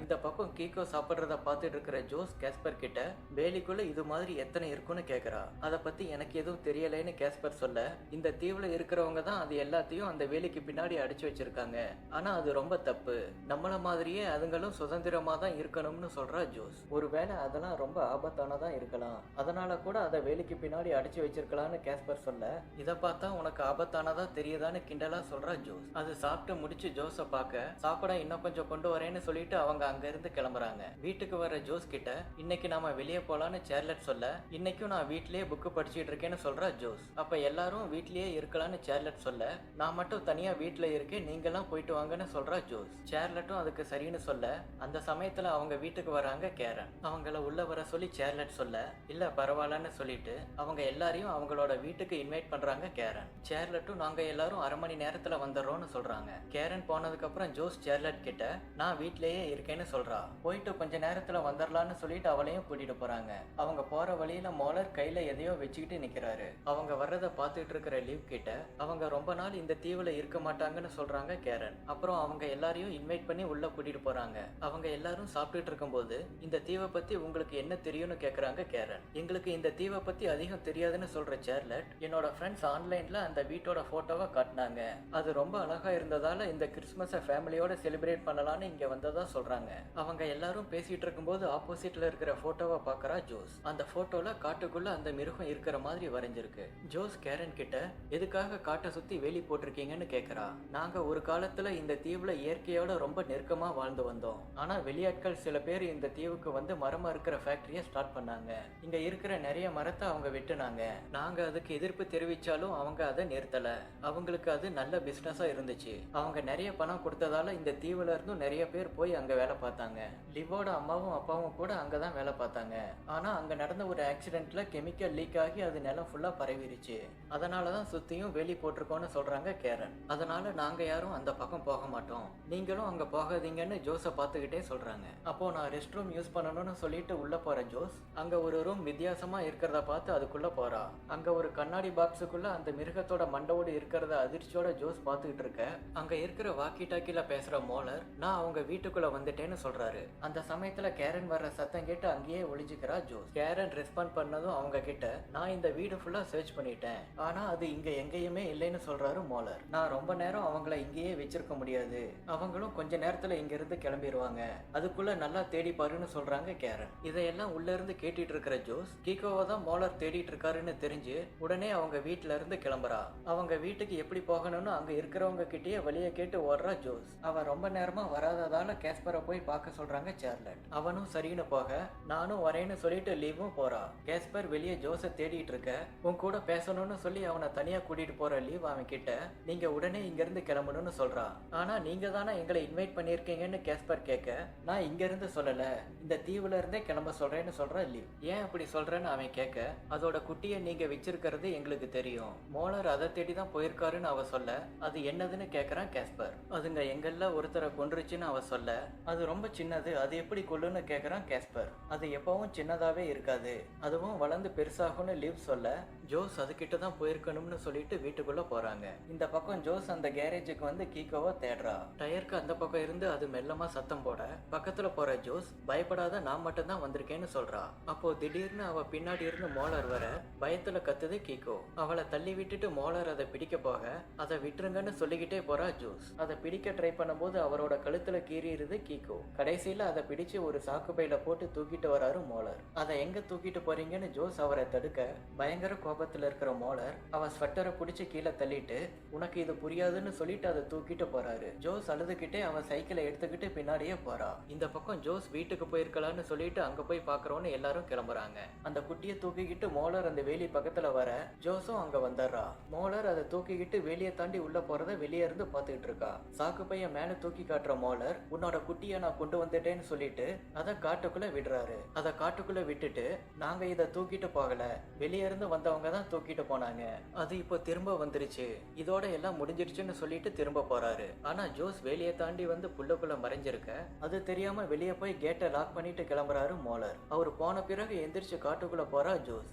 இந்த பக்கம் கீகோ சாப்பிட்றத பார்த்துட்டு இருக்கிற ஜோஸ் கேஸ்பர் கிட்ட வேலிக்குள்ள இது மாதிரி எத்தனை இருக்குன்னு கேட்கறா. அதை பத்தி எனக்கு எதுவும் தெரியலைன்னு கேஸ்பர் சொல்ல, இந்த தீவுல இருக்கிறவங்க தான் அது எல்லாத்தையும் அந்த வேலிக்கு பின்னாடி அடிச்சு வச்சிருக்காங்க, ஆனா அது ரொம்ப தப்பு, நம்மள மாதிரியே அதுங்களும் சுதந்திரமா தான் இருக்கணும்னு சொல்றா ஜோஸ். ஒருவேளை அதெல்லாம் ரொம்ப ஆபத்தானதா இருக்கலாம், அதனால கூட அதை வேலிக்கு பின்னாடி அடிச்சு வச்சிருக்கலாம்னு கேஸ்பர் சொல்ல, இதை பார்த்தா உனக்கு ஆபத்தானதா தெரியுதான்னு கிண்டலா சொல்றா ஜோஸ். அது சாப்பிட்டு முடிச்சு ஜோஸை பார்க்க சாப்பிட இன்னும் கொஞ்சம் கொண்டு வரேன்னு சொல்லிட்டு அவங்க அங்க இருந்து கிளம்புறாங்க. வீட்டுக்கு வர ஜோஸ் கிட்ட இன்னைக்கு நாம வெளியே போலான்னு சார்லட் சொல்ல, இன்னைக்கும் நான் வீட்லயே புக்கு படிச்சுட்டு இருக்கேன்னு சொல்றா ஜோஸ். அப்ப எல்லாரும் வீட்லயே இருக்கலாம்னு சார்லட் சொல்ல, நான் மட்டும் தனியா வீட்டுல இருக்கேன், நீங்க எல்லாம் போயிட்டு வாங்கன்னு சொல்றா ஜோஸ். சார்லட்டும் அதுக்கு சரின்னு சொல்ல, அந்த சமயத்துல அவங்க வீட்டுக்கு வராங்க கேரன். அவங்கள உள்ள வர சொல்லி சார்லட் சொல்ல, இல்ல பரவாயில்லன்னு சொல்லிட்டு அவங்க எல்லாரையும் அவங்களோட வீட்டுக்கு இன்வைட் பண்றாங்க கேரன். சார்லட்டும் நாங்க எல்லாரும் அரை மணி நேரத்துல வந்துடுறோம்னு சொல்றாங்க. கேரன் போனதுக்கு அப்புறம் ஜோஸ் சார்லட் கிட்ட நான் வீட்லயே இருக்கேன்னு சொல்றா. போயிட்டு கொஞ்ச நேரத்துல வந்துடலான்னு சொல்லிட்டு அவளையும் கூட்டிட்டு போறாங்க. அவங்க போற வழியில மோலர் கையில எதையோ வச்சுக்கிட்டு நிக்கிறாரு. அவங்க வர்றத பாத்துட்டு இருக்கிற லீவ் கிட்ட அவங்க ரொம்ப நாள் இந்த தீவுல இருக்க மாட்டாங்கன்னு சொல்றாங்க கேரன். அப்புறம் அவங்க எல்லாரையும் இன்வைட் பண்ணி உள்ள கூட்டிட்டு போறாங்க. அவங்க எல்லாரும் சாப்பிட்டுட்டு இருக்கும்போது இந்த தீவை பத்தி உங்களுக்கு என்ன தெரியும்னு கேக்குறாங்க கேரன். எங்களுக்கு இந்த தீவை பத்தி அதிகம் தெரியாதுன்னு சொல்ற சார்லட், என்னோட ஃப்ரெண்ட்ஸ் ஆன்லைன்ல அந்த வீட்டோட போட்டோவை காட்டினாங்க, அது ரொம்ப அழகா இருந்ததால இந்த கிறிஸ்துமஸை ஃபேமிலியோட செலிப்ரேட் பண்ணலான்னு இங்க வந்ததா சொல்றாங்க. அவங்க எல்லாரும் பேசிட்டு இருக்கும்போது ஆப்போசிட்ல இருக்கிற போட்டோவை பாக்குறா ஜோஸ். அந்த போட்டோல காட்டுக்குள்ள அந்த மிருகம் இருக்கிற மாதிரி வரைஞ்சிருக்கு. ஜோஸ் கேரன் கிட்ட எதுக்காக காட்டை சுத்தி வேலி போட்டிருக்கீங்கன்னு கேக்குறா. நாங்க ஒரு காலத்துல இந்த தீவுல இயற்கையோட ரொம்ப நெருக்கமா வாழ்ந்து வந்தோம், ஆனா வெளியாட்கள் சில பேர் இந்த தீவுக்கு வந்து மரம் இருக்கிற ஃபேக்டரிய ஸ்டார்ட் பண்ணாங்க. இங்க இருக்கிற நிறைய மரத்தை அவங்க வெட்டுனாங்க. நாங்க அதுக்கு எதிர்ப்பு தெரிவிச்சாலும் அவங்க அதை நிறுத்தல. அவங்களுக்கு அது நல்ல பிசினஸா இருந்துச்சு. அவங்க நிறைய பணம் கொடுத்ததால இந்த தீவுல இருந்தும் நிறைய பேர் போய் அங்க வேலை பார்த்தாங்க. லிவோட அம்மாவும் அப்பாவும் கூட அங்கதான் வேலை பார்த்தாங்க. ஆனா அங்க நடந்த ஒரு ஆக்சிடென்ட்ல கெமிக்கல் லீக் ஆகி அது நிலம் ஃபுல்லா பரவிருச்சு. அதனாலதான் சுத்தியும் வேலி போட்டிருக்கோம்னு சொல்றாங்க கேரன். அதனால நாங்க யாரும் அந்த பக்கம் போக மாட்டோம், நீங்களும் அங்க போகாதீங்கன்னு ஜோஸை பார்த்துக்கிட்டே சொல்றாங்க. அப்போ நான் ரெஸ்ட் ரூம் யூஸ் பண்ணணும்னு சொல்லிட்டு உள்ள போற ஜோஸ் அங்க ஒரு ரூம் வித்தியாசமா இருக்கிறத பார்த்து அதுக்குள்ள போறா. அங்க ஒரு கண்ணாடி பாக்ஸுக்குள்ள அந்த மிருகத்தோட மண்டவோடு இருக்கிறத அதிர்ச்சியோட ஜோஸ் பார்த்துக்கிட்டு இருக்க, அங்க இருக்கிற வாக்கி டாக்கில பேசுற மோலர் நான் அவங்க வீட்டுக்குள்ள வந்துட்டேன்னு சொல்றாரு. அந்த சமயத்துல கேரன் வர்ற சத்தம் கேட்டு அங்கேயே ஒளிஞ்சுக்கிறா ஜோஸ். கேரன் ரெஸ்பாண்ட் பண்ணதும் அவங்க கிட்ட நான் இந்த வீடு ஃபுல்லா சர்ச் பண்ணிட்டேன், ஆனா அது இங்க எங்கேயுமே இல்லைன்னு சொல்றாரு மோலர். நான் ரொம்ப நேரம் அவங்கள இங்கேயே வச்சிருக்க முடியாது, அவங்களும் கொஞ்ச நேரத்துல இங்க இருந்து கிளம்பிடுவாங்க, அதுக்குள்ள நல்லா தேடி பாருன்னு சொல்றாங்க கேரன். இதையெல்லாம் உள்ள இருந்து கேட்டுட்டு இருக்கிற ஜோஸ் கீகோவை தான் மோலர் தேடிட்டு இருக்காருன்னு தெரிஞ்சு உடனே அவங்க வீட்டுல இருந்து கிளம்புறா. அவங்க வீட்டுக்கு எப்படி போகணும்னு அங்க இருக்கிறவங்க கிட்டயே வழிய கேட்டு ஓடுறா ஜோஸ். அவன் ரொம்ப நேரமா வராததால கேஸ்பரை போய் பார்க்க சொல்றாங்க சார்லட். அவனும் சரின்னு போக நானும் வரேன்னு சொல்லிட்டு லீவும் போறா. கேஸ்பர் வெளியே ஜோஸை தேடிட்டு இருக்க, உன் கூட பேசணும்னு சொல்லி அவனை தனியா கூட்டிட்டு போற லீவ் அவன் கிட்ட நீங்க உடனே இங்க இருந்து கிளம்பணும்னு சொல்றா. ஆனா நீங்க தானே எங்களை இன்வைட் பண்ணிருக்கீங்கன்னு கேஸ்பர் கேட்க, நான் இங்க இருந்து சொல்லல, இந்த தீவுல இருந்தே கிளம்ப சொல்றேன்னு சொல்ற லீவ். ஏன் அப்படி சொல்றேன்னு அவன் கேட்க, அதோட குட்டியை நீங்க வச்சிருக்கிறது எங்களுக்கு தெரியும், மோலர் அதை தேடி தான் போயிருக்காருன்னு அவ சொல்ல, அது என்னதுன்னு கேக்குறான் கேஸ்பர். அதுங்க எங்கெல்ல ஒருத்தரை கொன்றுச்சுன்னு அவ சொல்ல, அது ரொம்ப சின்னது, அது எப்படி கொல்லுன்னு கேக்குறான் கேஸ்பர். அது எப்பவும் சின்னதாவே இருக்காது, அதுவும் வளர்ந்து பெருசாகும்னு லீவ் சொல்ல, ஜோஸ் அதுகிட்ட தான் போயிருக்கணும்னு சொல்லிட்டு வீட்டுக்குள்ள போறாங்க. இந்த பக்கம் ஜோஸ் அந்த கேரேஜுக்கு வந்து கீகோவை தேடுறா. டயருக்கு அந்த பக்கம் இருந்து அது மெல்லமா சத்தம் போட பக்கத்துல போற ஜோஸ் பயப்படாத, நான் மட்டும் தான் வந்திருக்கேன்னு சொல்றா. அப்போ திடீர்னு அவ பின்னாடி இருந்து மோலர் வர பயத்துல கத்துது கீகோ. அவளை தள்ளி விட்டுட்டு மோலர் அதை பிடிக்க போக அதை விட்டுருங்கன்னு சொல்லிக்கிட்டே போறா ஜோஸ். அதை பிடிக்க ட்ரை பண்ணும்போது அவரோட கழுத்துல கீறிடுது கீகோ. கடைசியில அதை பிடிச்சு ஒரு சாக்கு பையில போட்டு தூக்கிட்டு வராரு மோலர். அதை எங்க தூக்கிட்டு போறீங்கன்னு ஜோஸ் அவரை தடுக்க பயங்கர கோபத்துல இருக்கிற மோலர் அவ ஸ்வெட்டரை பிடிச்சு கீழே தள்ளிட்டு உனக்கு இது புரியாதுன்னு சொல்லிட்டு அதை தூக்கிட்டு போறாரு. ஜோஸ் அழுதுகிட்டே அவன் சைக்கிளை எடுத்துக்கிட்டு பின்னாடியே போறா. இந்த பக்கம் ஜோஸ் வீட்டுக்கு போயிருக்கலாம்னு சொல்லிட்டு அங்க போய் பாக்குறோன்னு எல்லாரும் கிளம்புறாங்க. அந்த குட்டியை தூக்கிக்கிட்டு மோலர் அந்த வேலி பக்கத்துல வர ஜோஸும் அங்க வந்துடுறா. மோலர் அதை தூக்கிக்கிட்டு வெளியே தாண்டி உள்ள போறத வெளியே இருந்து பாத்துக்கிட்டு இருக்கா. சாக்கு பையன் மேல தூக்கி காட்டுற மோலர் உன்னோட குட்டியை நான் கொண்டு வந்துட்டேன்னு சொல்லிட்டு அதை காட்டுக்குள்ள விடுறாரு. அதை காட்டுக்குள்ள விட்டுட்டு நாங்க இதை தூக்கிட்டு போகல, வெளியே இருந்து வந்தவங்க தான் தூக்கிட்டு போனாங்க, அது இப்போ திரும்ப வந்துருச்சு, இதோட எல்லாம் முடிஞ்சிருச்சுன்னு சொல்லிட்டு திரும்ப போறாரு. ஆனா ஜோஸ் வெளியே தாண்டி வந்து புல்லுக்குள்ள மறைஞ்சிருக்க அது தெரியாம வெளியே போய் கேட்டை லாக் பண்ணிட்டு கிளம்புறாரு மோலர். அவர் போன பிறகு எந்திரிச்சு காட்டுக்குள்ள போறா ஜோஸ்.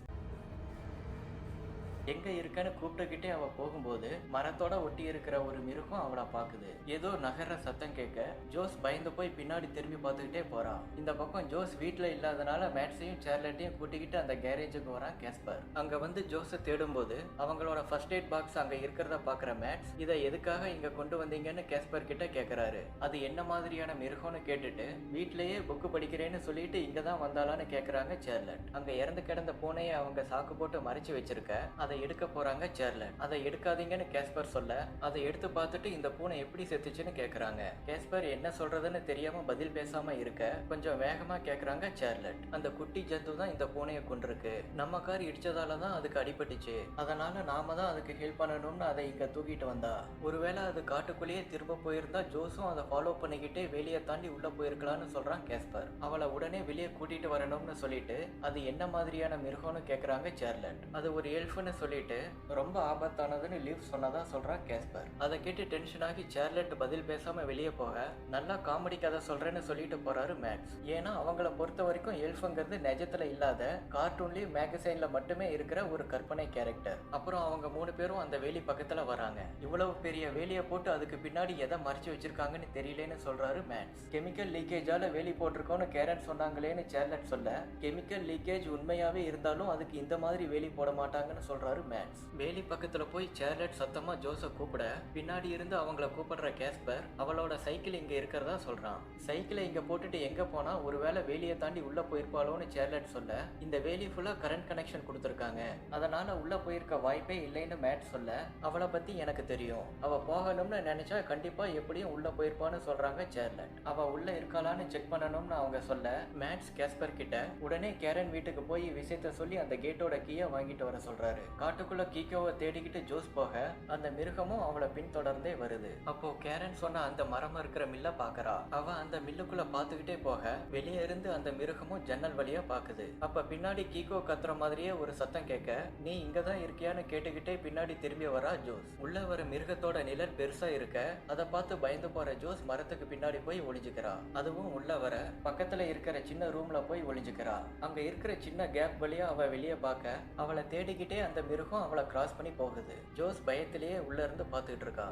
எங்க இருக்கன்னு கூப்பிட்டுக்கிட்டே அவ போகும்போது மரத்தோட ஒட்டி இருக்கிற ஒரு மிருகம் அவளை பாக்குது. ஏதோ நகர சத்தம் கேட்க ஜோஸ் பயந்து போய் பின்னாடி திரும்பி பார்த்துக்கிட்டே போறா. இந்த பக்கம் ஜோஸ் வீட்டுல இல்லாதனால மேட்ஸையும் சார்லட்டையும் கூட்டிக்கிட்டு அந்த கேரேஜுக்கு வரான் கேஸ்பர். அங்க வந்து ஜோஸை தேடும் போது அவங்களோட ஃபர்ஸ்ட் எய்ட் பாக்ஸ் அங்க இருக்கிறத பாக்குற மேட்ஸ் இதை எதுக்காக இங்க கொண்டு வந்தீங்கன்னு கேஸ்பர் கிட்ட கேக்குறாரு. அது என்ன மாதிரியான மிருகம்னு கேட்டுட்டு வீட்லயே புக்கு படிக்கிறேன்னு சொல்லிட்டு இங்கதான் வந்தாலான்னு கேக்குறாங்க சார்லட். அங்க இறந்து கிடந்த பூனையை அவங்க சாக்கு போட்டு மறைச்சு வச்சிருக்க அதை எடுக்க போறாங்க சார்லட். அதை எடுக்காதீங்கன்னு கேஸ்பர் சொல்ல அதை எடுத்து பார்த்துட்டு இந்த பூனை எப்படி செத்துச்சுன்னு கேக்குறாங்க. கேஸ்பர் என்ன சொல்றதுன்னு தெரியாம பதில் பேசாம இருக்க கொஞ்சம் வேகமா கேக்குறாங்க சார்லட். அந்த குட்டி ஜந்து தான் இந்த பூனையை கொண்டிருக்கு, நம்ம கார் இடிச்சதாலதான் அதுக்கு அடிபட்டுச்சு, அதனால நாம தான் அதுக்கு ஹெல்ப் பண்ணணும்னு அதை இங்க தூக்கிட்டு வந்தா. ஒருவேளை அது காட்டுக்குள்ளேயே திரும்ப போயிருந்தா ஜோஸும் அதை ஃபாலோ பண்ணிக்கிட்டே வெளியே தாண்டி உள்ள போயிருக்கலாம்னு சொல்றான் கேஸ்பர். அவளை உடனே வெளியே கூட்டிட்டு வரணும்னு சொல்லிட்டு அது என்ன மாதிரியான மிருகம்னு கேக்குறாங்க சார்லட். அது ஒரு எல்ஃப்னு சொல்லிட்டு ரொம்ப ஆபத்தானதுன்னு லீவ் சொன்னதா சொல்றா கேஸ்பர். அதை கேட்டு டென்ஷன் ஆகி சார்லட் பதில் பேசாம வெளியே போக நல்லா காமெடி கதை சொல்றேன்னு சொல்லிட்டு போறாரு மேக்ஸ். ஏன்னா அவங்கள பொறுத்த வரைக்கும் எல்ஃப்ங்கிறது நிஜத்துல இல்லாத கார்ட்டூன்லயும் மேகசைன்ல மட்டுமே இருக்கிற ஒரு கற்பனை கேரக்டர். அப்புறம் அவங்க 3 பேரும் அந்த வேலி பக்கத்துல வராங்க. இவ்வளவு பெரிய வேலியை போட்டு அதுக்கு பின்னாடி எதை மறைச்சு வச்சிருக்காங்கன்னு தெரியலன்னு சொல்றாரு மேக்ஸ். கெமிக்கல் லீக்கேஜால வேலி போட்டிருக்கோன்னு கேரன் சொன்னாங்களேன்னு சார்லட் சொல்ல கெமிக்கல் லீக்கேஜ் உண்மையாவே இருந்தாலும் அதுக்கு இந்த மாதிரி வேலி போட மாட்டாங்கன்னு சொல்றாரு மேக்ஸ். வேலி பக்கத்துல போய் சார்லட் சத்தமா ஜோஸ கூப்பிட பின்னாடி இருந்து அவங்கள கூப்பிடுற கேஸ்பர் அவளோட சைக்கிள் இங்க இருக்கிறதா சொல்றான். சைக்கிளை இங்க போட்டுட்டு எங்க போனா ஒருவேளை வேலியை தாண்டி உள்ள போயிருப்பாளோன்னு சார்லட் சொல்ல இந்த வேலி ஃபுல்லா கரண்ட் கனெக்ஷன் கொடுத்துருக்காங்க, அதனால உள்ள போயிருக்க வாய்ப்பே இல்லைன்னு மேட் சொல்ல அவளை பத்தி எனக்கு தெரியும், அவ போகணும்னு நினைச்சா கண்டிப்பா எப்படியும் உள்ள போயிருப்பான்னு சொல்றாங்க சார்லட். அவ உள்ள இருக்காளான்னு செக் பண்ணணும்னு அவங்க சொல்ல மேட்ஸ் கேஸ்பர் கிட்ட உடனே கேரன் வீட்டுக்கு போய் விஷயத்த சொல்லி அந்த கேட்டோட கீயை வாங்கிட்டு வர சொல்றாரு. காட்டுக்குள்ள கீகோவை தேடிக்கிட்டு ஜோஸ் போக அந்த மிருகமும் அவளை பின்தொடர்ந்தே வருது. அப்போ கேரன் சொன்ன அந்த மரம் இருக்கிற மில்ல பாக்குறா. அவ அந்த மில்லுக்குள்ள பாத்துக்கிட்டே போக வெளியே இருந்து அந்த மிருகமும் ஜன்னல் வழியா பாக்குது. அப்ப பின்னாடி கீகோ கத்துற மாதிரியே ஒரு சத்தம் கேட்க நீ இங்கதான் இருக்கியான்னு கேட்டுக்கிட்டே பின்னாடி திரும்பி வரா ஜோஸ். உள்ள வர மிருகத்தோட நிழல் பெருசா இருக்க அதை பார்த்து பயந்து போற ஜோஸ் மரத்துக்கு பின்னாடி போய் ஒளிஞ்சுக்கிறா. அதுவும் உள்ள வர பக்கத்துல இருக்கிற சின்ன ரூம்ல போய் ஒளிஞ்சுக்கிறா. அங்க இருக்கிற சின்ன கேப் வழியா அவ வெளியே பார்க்க அவளை தேடிக்கிட்டே அந்த மிருகம் அவளை கிராஸ் பண்ணி போகுது. ஜோஸ் பயத்திலேயே உள்ள இருந்து பார்த்துக்கிட்டு இருக்கா.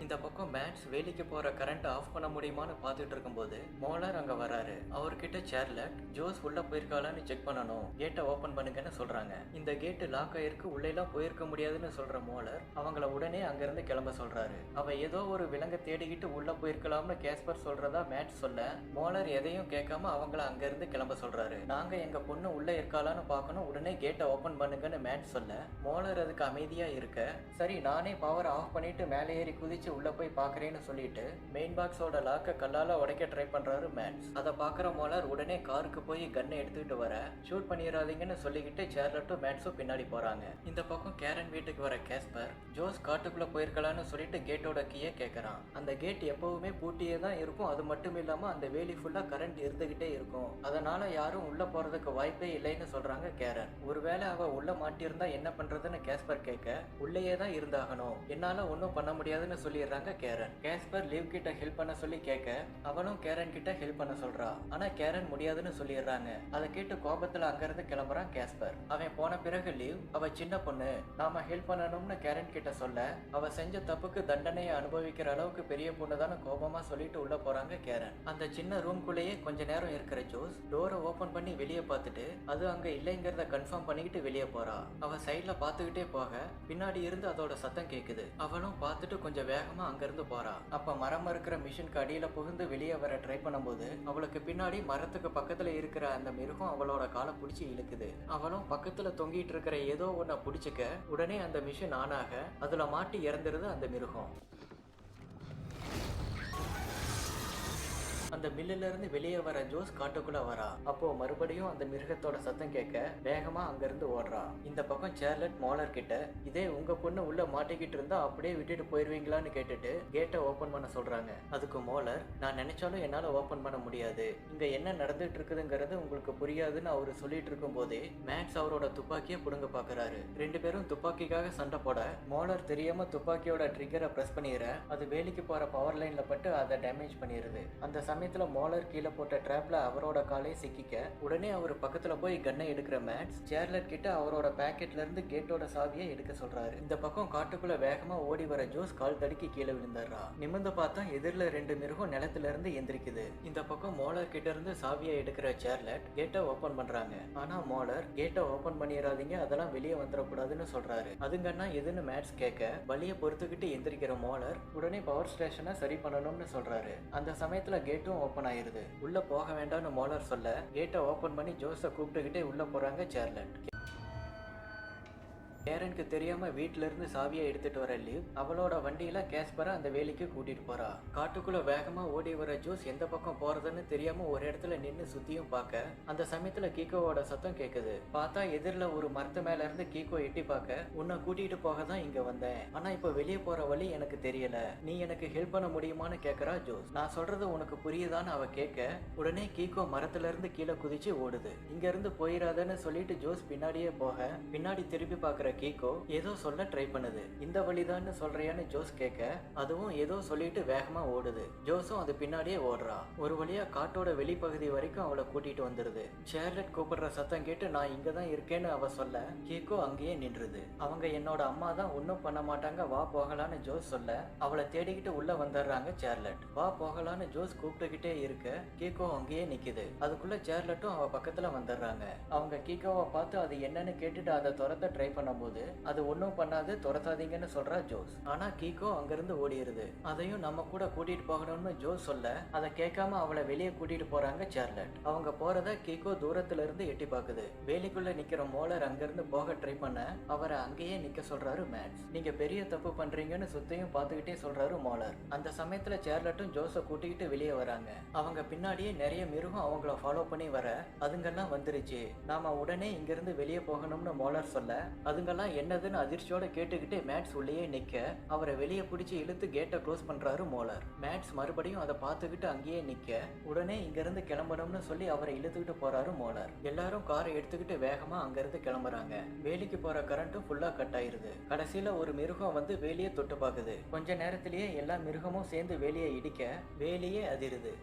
இந்த பக்கம் மேட்ஸ் வேலைக்கு போற கரண்ட் ஆஃப் பண்ண முடியுமான்னு பார்த்துட்டு இருக்கும்போது மோலர் அங்க வராரு. அவர்கிட்ட சார்லட் ஜோஸ் உள்ள போயிருக்காளான்னு செக் பண்ணணும், கேட்டை ஓபன் பண்ணுங்கன்னு சொல்றாங்க. இந்த கேட்டு லாக் ஆயிருக்கு, உள்ளெல்லாம் போயிருக்க முடியாதுன்னு சொல்ற மோலர் அவங்கள உடனே அங்கிருந்து கிளம்ப சொல்றாரு. அவ ஏதோ ஒரு விலங்கை தேடிக்கிட்டு உள்ள போயிருக்கலாம்னு கேஸ்பர் சொல்றதா மேட்ஸ் சொல்ல மோலர் எதையும் கேட்காம அவங்கள அங்கிருந்து கிளம்ப சொல்றாரு. நாங்க எங்க பொண்ணு உள்ள இருக்காளான்னு பார்க்கணும், உடனே கேட்டை ஓபன் பண்ணுங்கன்னு மேட்ஸ் சொல்ல மோலர் அதுக்கு அமைதியா இருக்க சரி நானே பவர் ஆஃப் பண்ணிட்டு மேலே ஏறி குதிச்சு உள்ள போய் பாக்குறேன்னு சொல்லிட்டு மெயின் பாக்ஸோட லாக்க கல்லால உடைக்க ட்ரை பண்றாரு மேட்ஸ். அதை பாக்குற மோலர் உடனே காருக்கு போய் கன்னை எடுத்துக்கிட்டு வர ஷூட் பண்ணிடாதீங்கன்னு சொல்லிக்கிட்டு சார்லட்டும் மேட்ஸும் பின்னாடி போறாங்க. இந்த பக்கம் கேரன் வீட்டுக்கு வர கேஸ்பர் ஜோஸ் காட்டுக்குள்ள போயிருக்கலான்னு சொல்லிட்டு கேட்டோட கீயை கேட்கறான். அந்த கேட் எப்பவுமே பூட்டியே தான் இருக்கும், அது மட்டும் இல்லாம அந்த வேலி ஃபுல்லா கரண்ட் இருந்துகிட்டே இருக்கும், அதனால யாரும் உள்ள போறதுக்கு வாய்ப்பே இல்லைன்னு சொல்றாங்க கேரன். ஒருவேளை அவ உள்ள மாட்டியிருந்தா என்ன பண்றதுன்னு கேஸ்பர் கேட்க உள்ளேயே தான் இருந்தாகணும், என்னால ஒன்னும் பண்ண முடியாதுன்னு சொல்லி சொல்லிடுறாங்க கேரன். கேஸ்பர் லீவ் கிட்ட ஹெல்ப் பண்ண சொல்லி கேட்க அவனும் கேரன் கிட்ட ஹெல்ப் பண்ண சொல்றா. ஆனா கேரன் முடியாதுன்னு சொல்லிடுறாங்க. அதை கேட்டு கோபத்துல அங்கிருந்து கிளம்புறான் கேஸ்பர். அவன் போன பிறகு லீவ் அவ சின்ன பொண்ணு, நாம ஹெல்ப் பண்ணணும்னு கேரன் கிட்ட சொல்ல அவ செஞ்ச தப்புக்கு தண்டனையை அனுபவிக்கிற அளவுக்கு பெரிய பொண்ணு தானே கோபமா சொல்லிட்டு உள்ள போறாங்க கேரன். அந்த சின்ன ரூம்குள்ளேயே கொஞ்ச நேரம் இருக்கிற ஜோஸ் டோரை ஓபன் பண்ணி வெளியே பார்த்துட்டு அது அங்க இல்லைங்கிறத கன்ஃபார்ம் பண்ணிக்கிட்டு வெளியே போறா. அவ சைட்ல பாத்துக்கிட்டே போக பின்னாடி இருந்து அதோட சத்தம் கேக்குது. அவளும் பார்த்துட்டு கொஞ்சம் வேகமா அங்க இருந்து போறா. அப்ப மரம் இருக்கிற மிஷினுக்கு அடியில புகுந்து வெளியே வர ட்ரை பண்ணும்போது அவளுக்கு பின்னாடி மரத்துக்கு பக்கத்துல இருக்கிற அந்த மிருகம் அவளோட காலை பிடிச்சி இழுக்குது. அவளும் பக்கத்துல தொங்கிட்டு இருக்கிற ஏதோ ஒன்ன பிடிச்சிக்க உடனே அந்த மிஷின் ஆன் ஆக அதுல மாட்டி இறந்துருது அந்த மிருகம். அந்த மில்லுல இருந்து வெளியே வர ஜோஸ் காட்டுக்குள்ள வரா. அப்போ மறுபடியும் அந்த மிருகத்தோட சத்தம் கேட்க வேகமா அங்க இருந்து ஓடுறா. இந்த பக்கம் சார்லட் மோலர் கிட்ட இதே உங்க பொண்ணு உள்ள மாட்டிக்கிட்டு இருந்தா அப்படியே விட்டுட்டு போயிருவீங்களான்னு கேட்டுட்டு கேட்டை ஓபன் பண்ண சொல்றாங்க. அதுக்கு மோலர், நான் நினைச்சாலும் என்னால ஓபன் பண்ண முடியாது, இங்க என்ன நடந்துட்டு இருக்குதுங்கிறது உங்களுக்கு புரியாதுன்னு அவரு சொல்லிட்டு இருக்கும் போதே மேக்ஸ் அவரோட துப்பாக்கியை புடுங்க பாக்குறாரு. ரெண்டு பேரும் துப்பாக்கிக்காக சண்டை போட மோலர் தெரியாம துப்பாக்கியோட ட்ரிகரை பிரஸ் பண்ணிடுற அது வேலிக்கு போற பவர் லைன்ல பட்டு அதை டேமேஜ் பண்ணிடுது. அந்த சமயத்துல மோலர் கீழே போட்ட ட்ராப்ல அவரோட காலை சிக்கிக்க உடனே அவர் பக்கத்துல போய் கன்னை எடுக்கிற மேக்ஸ் சார்லட் கிட்ட அவரோட பாக்கெட்ல இருந்து கேட்டோட சாவியை எடுக்க சொல்றாரு. இந்த பக்கம் காட்டுக்குள்ள வேகமா ஓடி வர ஜோஸ் கால் தடுக்கி கீழே விழுந்துடுறா. நிமிர்ந்து பார்த்தா எதிரில ரெண்டு மிருகம் நிலத்துல இருந்து எந்திரிக்குது. இந்த பக்கம் மோலர் கிட்ட இருந்து சாவியை எடுக்கிற சார்லட் கேட்டை ஓபன் பண்றாங்க. ஆனா மோலர் கேட்டை ஓபன் பண்ணிடாதீங்க, அதெல்லாம் வெளியே வந்துடக்கூடாதுன்னு சொல்றாரு. அதுங்கன்னா எதுன்னு மேக்ஸ் கேட்க வலியை பொறுத்துக்கிட்டு எந்திரிக்கிற மோலர் உடனே பவர் ஸ்டேஷனை சரி பண்ணணும்னு சொல்றாரு. அந்த சமயத்துல கேட்டும் ஓபன் ஆயிருது. உள்ள போக வேண்டாம்னு மோலர் சொல்ல கேட்டை ஓபன் பண்ணி ஜோஸை கூப்பிட்டுக்கிட்டே உள்ள போறாங்க சார்லட். கேரனுக்கு தெரியாம வீட்டுல இருந்து சாவியை எடுத்துட்டு வர லீவ் அவளோட வண்டியில கேஸ்பரை அந்த வேலைக்கு கூட்டிட்டு போறா. காட்டுக்குள்ள வேகமா ஓடி வர ஜோஸ் எந்த பக்கம் போறதுன்னு தெரியாம ஒரு இடத்துல நின்னு சுத்தியும் பார்க்க அந்த சமயத்துல கீகோவோட சத்தம் கேக்குது. பார்த்தா எதிரில ஒரு மரத்து மேல இருந்து கீகோ எட்டி பார்க்க உன்னை கூட்டிட்டு போக தான் இங்க வந்தேன், ஆனா இப்ப வெளியே போற வழி எனக்கு தெரியல, நீ எனக்கு ஹெல்ப் பண்ண முடியுமான்னு கேக்குறா ஜோஸ். நான் சொல்றது உனக்கு புரியுதான்னு அவ கேட்க உடனே கீகோ மரத்துல இருந்து கீழே குதிச்சு ஓடுது. இங்க இருந்து போயிடாதன்னு சொல்லிட்டு ஜோஸ் பின்னாடியே போக பின்னாடி திருப்பி பாக்குற கீகோ ஏதோ சொல்ல ட்ரை பண்ணுது. இந்த வழிதான்னு சொல்றியான்னு ஜோஸ் கேட்க அதுவும் ஏதோ சொல்லிட்டு வேகமா ஓடுது. ஜோஸும் அது பின்னாடியே ஓடுறா. ஒரு வழியா காட்டோட வெளிப்பகுதி வரைக்கும் அவளை கூட்டிட்டு வந்துருது. சார்லட் கூப்பிடுற சத்தம் கேட்டு நான் இங்கதான் இருக்கேன்னு அவ சொல்ல கீகோ அங்கேயே நின்றுது. அவங்க என்னோட அம்மா தான் ஒன்னும் பண்ண மாட்டாங்க, வா போகலான்னு ஜோஸ் சொல்ல அவளை தேடிக்கிட்டு உள்ள வந்துடுறாங்க சார்லட். வா போகலான்னு ஜோஸ் கூப்பிட்டுக்கிட்டே இருக்க கீகோ அங்கேயே நிக்குது. அதுக்குள்ள சார்லட்டும் அவ பக்கத்துல வந்துடுறாங்க. அவங்க கீகோவை பார்த்து அது என்னன்னு கேட்டுட்டு அதை துரத்த ட்ரை பண்ணும்போது அது ஒன்னும் பண்ணாது, துரத்தாதீங்கன்னு சொல்றா ஜோஸ். ஆனா கீகோ அங்கிருந்து ஓடிடுது. அதையும் நம்ம கூட கூட்டிட்டு போகணும்னு ஜோஸ் சொல்ல அதை கேட்காம அவளை வெளியே கூட்டிட்டு போறாங்க சார்லட். அவங்க போறத கீகோ தூரத்துல இருந்து எட்டி பாக்குது. வேலிக்குள்ள நிக்கிற மோலர் அங்கிருந்து போக ட்ரை பண்ண அவரை அங்கேயே நிக்க சொல்றாரு மேக்ஸ். நீங்க பெரிய தப்பு பண்றீங்கன்னு சுத்தையும் பார்த்துக்கிட்டே சொல்றாரு மோலர். அந்த சமயத்துல சார்லட்டும் ஜோஸை கூட்டிக்கிட்டு வெளியே வராங்க. அவங்க பின்னாடியே நிறைய மிருகம் அவங்கள ஃபாலோ பண்ணி வர அதுங்கெல்லாம் வந்துருச்சு, நாம உடனே இங்கிருந்து வெளியே போகணும்னு மோலர் சொல்ல அதுங்கெல்லாம் என்னதுன்னு அதிர்ச்சியோட கேட்டுக்கிட்டே மேட்ஸ் உள்ளேயே நிக்க அவரை வெளியே பிடிச்சி இழுத்து கேட்டை க்ளோஸ் பண்றாரு மோலர். மேட்ஸ் மறுபடியும் அதை பார்த்துக்கிட்டு அங்கேயே நிக்க உடனே இங்க இருந்து கிளம்பணும்னு சொல்லி அவரை இழுத்துக்கிட்டு போறாரு மோலர். எல்லாரும் காரை எடுத்துக்கிட்டு வேகமா அங்க இருந்து கிளம்புறாங்க. வேலிக்கு போற கரண்ட்டும் ஃபுல்லா கட் ஆயிருது. கடைசியில ஒரு மிருகம் வந்து வேலியை தொட்டு பாக்குது. கொஞ்ச நேரத்திலேயே எல்லா மிருகமும் சேர்ந்து வேலியை இடிக்க வேலியே அதிருது.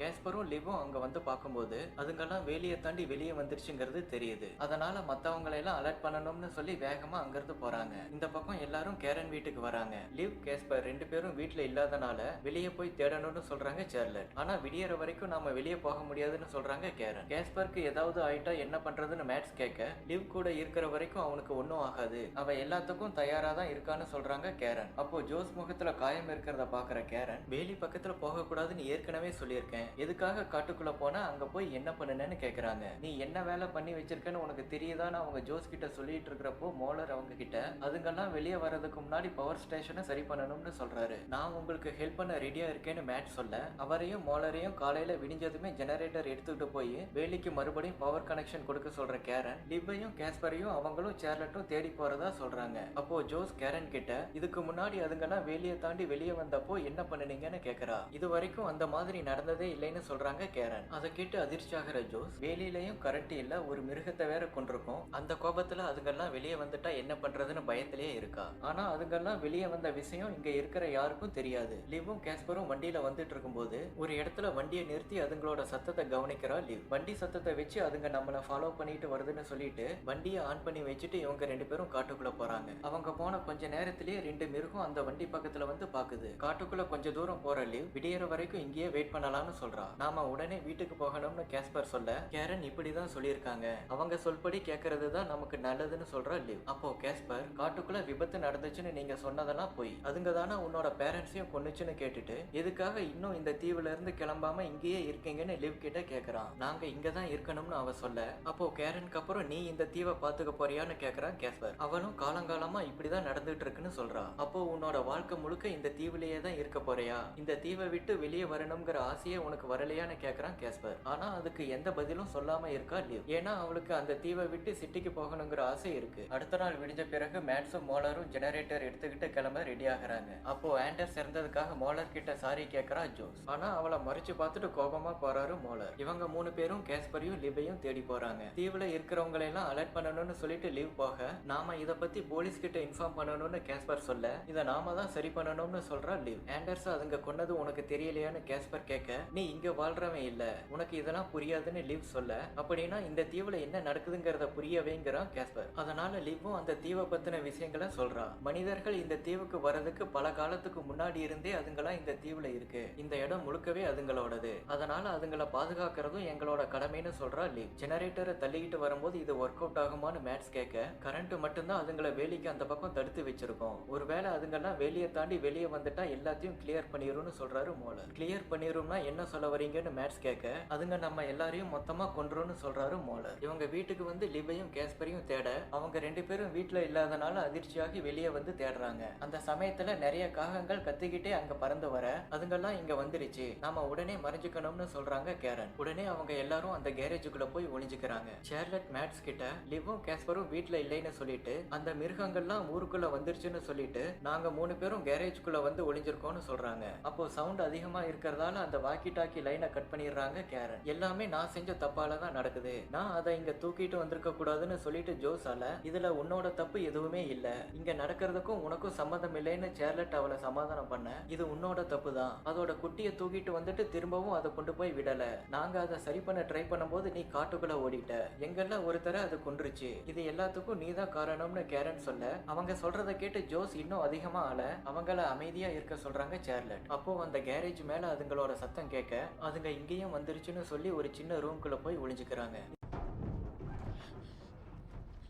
கேஸ்பரும் லிவும் அங்க வந்து பார்க்கும்போது அதுங்கெல்லாம் வேலியை தாண்டி வெளியே வந்துருச்சுங்கிறது தெரியுது. அதனால மத்தவங்களை எல்லாம் அலர்ட் பண்ணணும்னு சொல்லி வேகமா அங்கிருந்து போறாங்க. இந்த பக்கம் எல்லாரும் கேரன் வீட்டுக்கு வராங்க. லிவ் கேஸ்பர் ரெண்டு பேரும் வீட்டுல இல்லாதனால வெளியே போய் தேடணும்னு சொல்றாங்க சார்லட். ஆனா விடியற வரைக்கும் நாம வெளியே போக முடியாதுன்னு சொல்றாங்க கேரன். கேஸ்பருக்கு ஏதாவது ஆயிட்டா என்ன பண்றதுன்னு மேட்ஸ் கேட்க லிவ் கூட இருக்கிற வரைக்கும் அவனுக்கு ஒன்னும் ஆகாது, அவ எல்லாத்துக்கும் தயாரா தான் இருக்கான்னு சொல்றாங்க கேரன். அப்போ ஜோஸ் முகத்துல காயம் இருக்கிறத பாக்குற கேரன் வேலி பக்கத்துல போக கூடாதுன்னு ஏற்கனவே சொல்லியிருக்கேன், எதுக்காக காட்டுக்குள்ள போனா அங்க போய் என்ன பண்ணுனேன்னு கேக்குறாங்க. நீ என்ன வேலை பண்ணி வச்சிருக்கன்னு உனக்கு தெரியுதான்னு அவங்க ஜோஸ் கிட்ட சொல்லிட்டு இருக்கிறப்போ மோலர் அவங்க கிட்ட அதுங்கெல்லாம் வெளியே வர்றதுக்கு முன்னாடி பவர் ஸ்டேஷனை சரி பண்ணணும்னு சொல்றாரு. நான் உங்களுக்கு ஹெல்ப் பண்ண ரெடியா இருக்கேன்னு மேட் சொல்ல அவரையும் மோலரையும் காலையில விடிஞ்சதுமே ஜெனரேட்டர் எடுத்துக்கிட்டு போய் வேலிக்கு மறுபடியும் பவர் கனெக்ஷன் கொடுக்க சொல்ற கேரன் லிவ்வையும் கேஸ்பரையும் அவங்களும் சார்லட்டும் தேடி போறதா சொல்றாங்க. அப்போ ஜோஸ் கேரன் கிட்ட இதுக்கு முன்னாடி அதுங்கெல்லாம் வேலியை தாண்டி வெளியே வந்தப்போ என்ன பண்ணுனீங்கன்னு கேக்குறா. இது வரைக்கும் அந்த மாதிரி நடந்ததே இல்லைன்னு சொல்றாங்க கேரன். அதை கேட்டு அதிர்ச்சி ஆகிற ஜோஸ், வேலியிலையும் கரண்ட் இல்ல, ஒரு மிருகத்தை வேற கொண்டிருக்கும், அந்த கோபத்துல அதுங்கெல்லாம் வெளியே வந்துட்டா என்ன பண்றதுன்னு பயத்திலேயே இருக்கா. ஆனா அதுங்கெல்லாம் வெளியே வந்த விஷயம் இங்க இருக்கிற யாருக்கும் தெரியாது. லிவும் கேஸ்பரும் வண்டியில வந்துட்டு இருக்கும்போது ஒரு இடத்துல வண்டியை நிறுத்தி அதுங்களோட சத்தத்தை கவனிக்கிறா லிவ். வண்டி சத்தத்தை வச்சு அதுங்க நம்மள ஃபாலோ பண்ணிட்டு வருதுன்னு சொல்லிட்டு வண்டியை ஆன் பண்ணி வச்சுட்டு இவங்க 2 பேரும் காட்டுக்குள்ள போறாங்க. அவங்க போன கொஞ்ச நேரத்திலேயே 2 மிருகம் அந்த வண்டி பக்கத்துல வந்து பாக்குது. காட்டுக்குள்ள கொஞ்ச தூரம் போற லிவ் விடியற வரைக்கும் இங்கேயே வெயிட் பண்ணலாம்னு சொல்றா. நாம உடனே வீட்டுக்கு போகணும்னு கேஸ்பர் சொல்ல, கேரன் இப்படிதான் சொல்லியிருக்காங்க, அவங்க சொல்படி கேட்கறது தான் நமக்கு நல்லதுன்னு சொல்றா லிவ். அப்போ கேஸ்பர், காட்டுக்குள்ள விபத்து நடந்துச்சுன்னு நீங்க சொன்னதெல்லாம் போய், அதுங்க தானே உன்னோட பேரண்ட்ஸையும் கொன்னுச்சுன்னு கேட்டுட்டு எதுக்காக இன்னும் இந்த தீவுல இருந்து கிளம்பாம இங்கேயே இருக்கீங்கன்னு லிவ் கிட்ட கேக்குறான். நாங்க இங்க தான் இருக்கணும்னு அவ சொல்ல, அப்போ கேரனுக்கு அப்புறம் நீ இந்த தீவை பாத்துக்க போறியான்னு கேக்குறான் கேஸ்பர். அவனும் காலங்காலமா இப்படிதான் நடந்துட்டு இருக்குன்னு சொல்றா. அப்போ உன்னோட வாழ்க்கை முழுக்க இந்த தீவுலயே தான் இருக்க போறியா, இந்த தீவை விட்டு வெளியே வரணுங்கிற ஆசையே உனக்கு வரலையான்னு கேக்குறான் கேஸ்பர். ஆனா அதுக்கு எந்த பதிலும் சொல்லாம இருக்கா லிவ். ஏன்னா அவளுக்கு அந்த தீவை விட்டு சிட்டிக்கு போகணுங்கிற ஆசை இருக்கு. அடுத்த நாள் விடிஞ்ச பிறகு மேட்ஸும் மோலரும் ஜெனரேட்டர் எடுத்துக்கிட்டு கிளம்ப ரெடி ஆகுறாங்க. அப்போ ஆண்டர்ஸ் இறந்ததுக்காக மோலர் கிட்ட சாரி கேட்கறா ஜோஸ். ஆனா அவளை மறைச்சு பார்த்துட்டு கோபமா போறாரு மோலர். இவங்க 3 பேரும் கேஸ்பரையும் லிவையும் தேடி போறாங்க. தீவுல இருக்கிறவங்களை எல்லாம் அலர்ட் பண்ணணும்னு சொல்லிட்டு லிவ் போக, நாம இத பத்தி போலீஸ் கிட்ட இன்ஃபார்ம் பண்ணணும்னு கேஸ்பர் சொல்ல, இத நாம தான் சரி பண்ணணும்னு சொல்றா லிவ். ஆண்டர்ஸ் அதுங்க கொன்னது உனக்கு தெரியலையான்னு கேஸ்பர் கேட்க, நீ இங்க வாழ்றவன் இல்ல, உனக்கு இதெல்லாம் புரியாதுன்னு லிவ் சொல்ல, அப்படின்னா இந்த தீவுல என்ன நடக்குதுங்கிறத புரியவேங்கிறான் கேஸ்பர். அதனால லிவும் அந்த தீவை பத்தின விஷயங்களை சொல்றா. மனிதர்கள் இந்த தீவுக்கு வரதுக்கு பல காலத்துக்கு முன்னாடி இருந்தே அதுங்களா இந்த தீவுல இருக்கு, இந்த இடம் முழுக்கவே அதுங்களோடது, அதனால அதுங்களை பாதுகாக்கிறதும் எங்களோட கடமைன்னு சொல்றா லிவ். ஜெனரேட்டரை தள்ளிக்கிட்டு வரும்போது இது ஒர்க் அவுட் ஆகுமான்னு மேட்ஸ் கேட்க, கரண்ட் மட்டும்தான் அதுங்களை வேலிக்கு அந்த பக்கம் தடுத்து வச்சிருக்கோம், ஒருவேளை அதுங்கெல்லாம் வேலியை தாண்டி வெளியே வந்துட்டா எல்லாத்தையும் கிளியர் பண்ணிரும்னு சொல்றாரு மோலர். கிளியர் பண்ணிரும்னா என்ன சொல்ல வரீங்கன்னு மேட்ஸ் கேட்க, அதுங்க நம்ம எல்லாரையும் மொத்தமா கொன்றும்னு சொல்றாரு மோலர். இவங்க வீட்டுக்கு வந்து லிவையும் கேஸ்பரையும் தேட, அவங்க 2 பேரும் வீட்டுல இல்லாதனால அதிர்ச்சியாகி வெளியே வந்து தேடுறாங்க. அந்த சமயத்துல நிறைய காகங்கள் கத்திக்கிட்டே அங்க பறந்து வர, அதுங்கெல்லாம் இங்க வந்துருச்சு, நாம உடனே மறைஞ்சுக்கணும்னு சொல்றாங்க கேரன். உடனே அவங்க எல்லாரும் அந்த கேரேஜுக்குள்ள போய் ஒளிஞ்சுக்கிறாங்க. சார்லட் மேட்ஸ் கிட்ட, லிவும் கேஸ்பரும் வீட்டுல இல்லைன்னு சொல்லிட்டு அந்த மிருகங்கள்லாம் ஊருக்குள்ள வந்துருச்சுன்னு சொல்லிட்டு நாங்க 3 பேரும் கேரேஜுக்குள்ள வந்து ஒளிஞ்சிருக்கோம்னு சொல்றாங்க. அப்போ சவுண்ட் அதிகமா இருக்கிறதால அந்த வாக்கி டாக்கி லைனை கட் பண்ணிடுறாங்க கேரன். எல்லாமே நான் செஞ்ச தப்பால தான் நடக்குது, நான் அதை இங்க தூக்கிட்டு வந்திருக்க கூடாதுன்னு சொல்லிட்டு ஜோஸால, இதுல உன்னோட தப்பு எதுவுமே இல்ல, இங்க நடக்கிறதுக்கும் உனக்கும் சம்மந்தம் இல்லைன்னு சார்லட் அவளை சமாதானம் பண்ண, இது உன்னோட தப்பு தான், அதோட குட்டியை தூக்கிட்டு வந்துட்டு திரும்பவும் அதை கொண்டு போய் விடல, நாங்க அதை சரி பண்ண ட்ரை பண்ணும்போது நீ காட்டுக்குள்ள ஓடிட்ட, எங்கெல்லாம் ஒருத்தர அது கொன்றுச்சு, இது எல்லாத்துக்கும் நீ தான் காரணம்னு கேரன் சொல்ல, அவங்க சொல்றதை கேட்டு ஜோஸ் இன்னும் அதிகமா ஆள அவங்கள அமைதியா இருக்க சொல்றாங்க சார்லட். அப்போ அந்த கேரேஜ் மேல அதுங்களோட சத்தம் கேட்க, அதுங்க இங்கேயும் வந்துருச்சுன்னு சொல்லி ஒரு சின்ன ரூம்குள்ள போய் ஒளிஞ்சுக்கிறாங்க.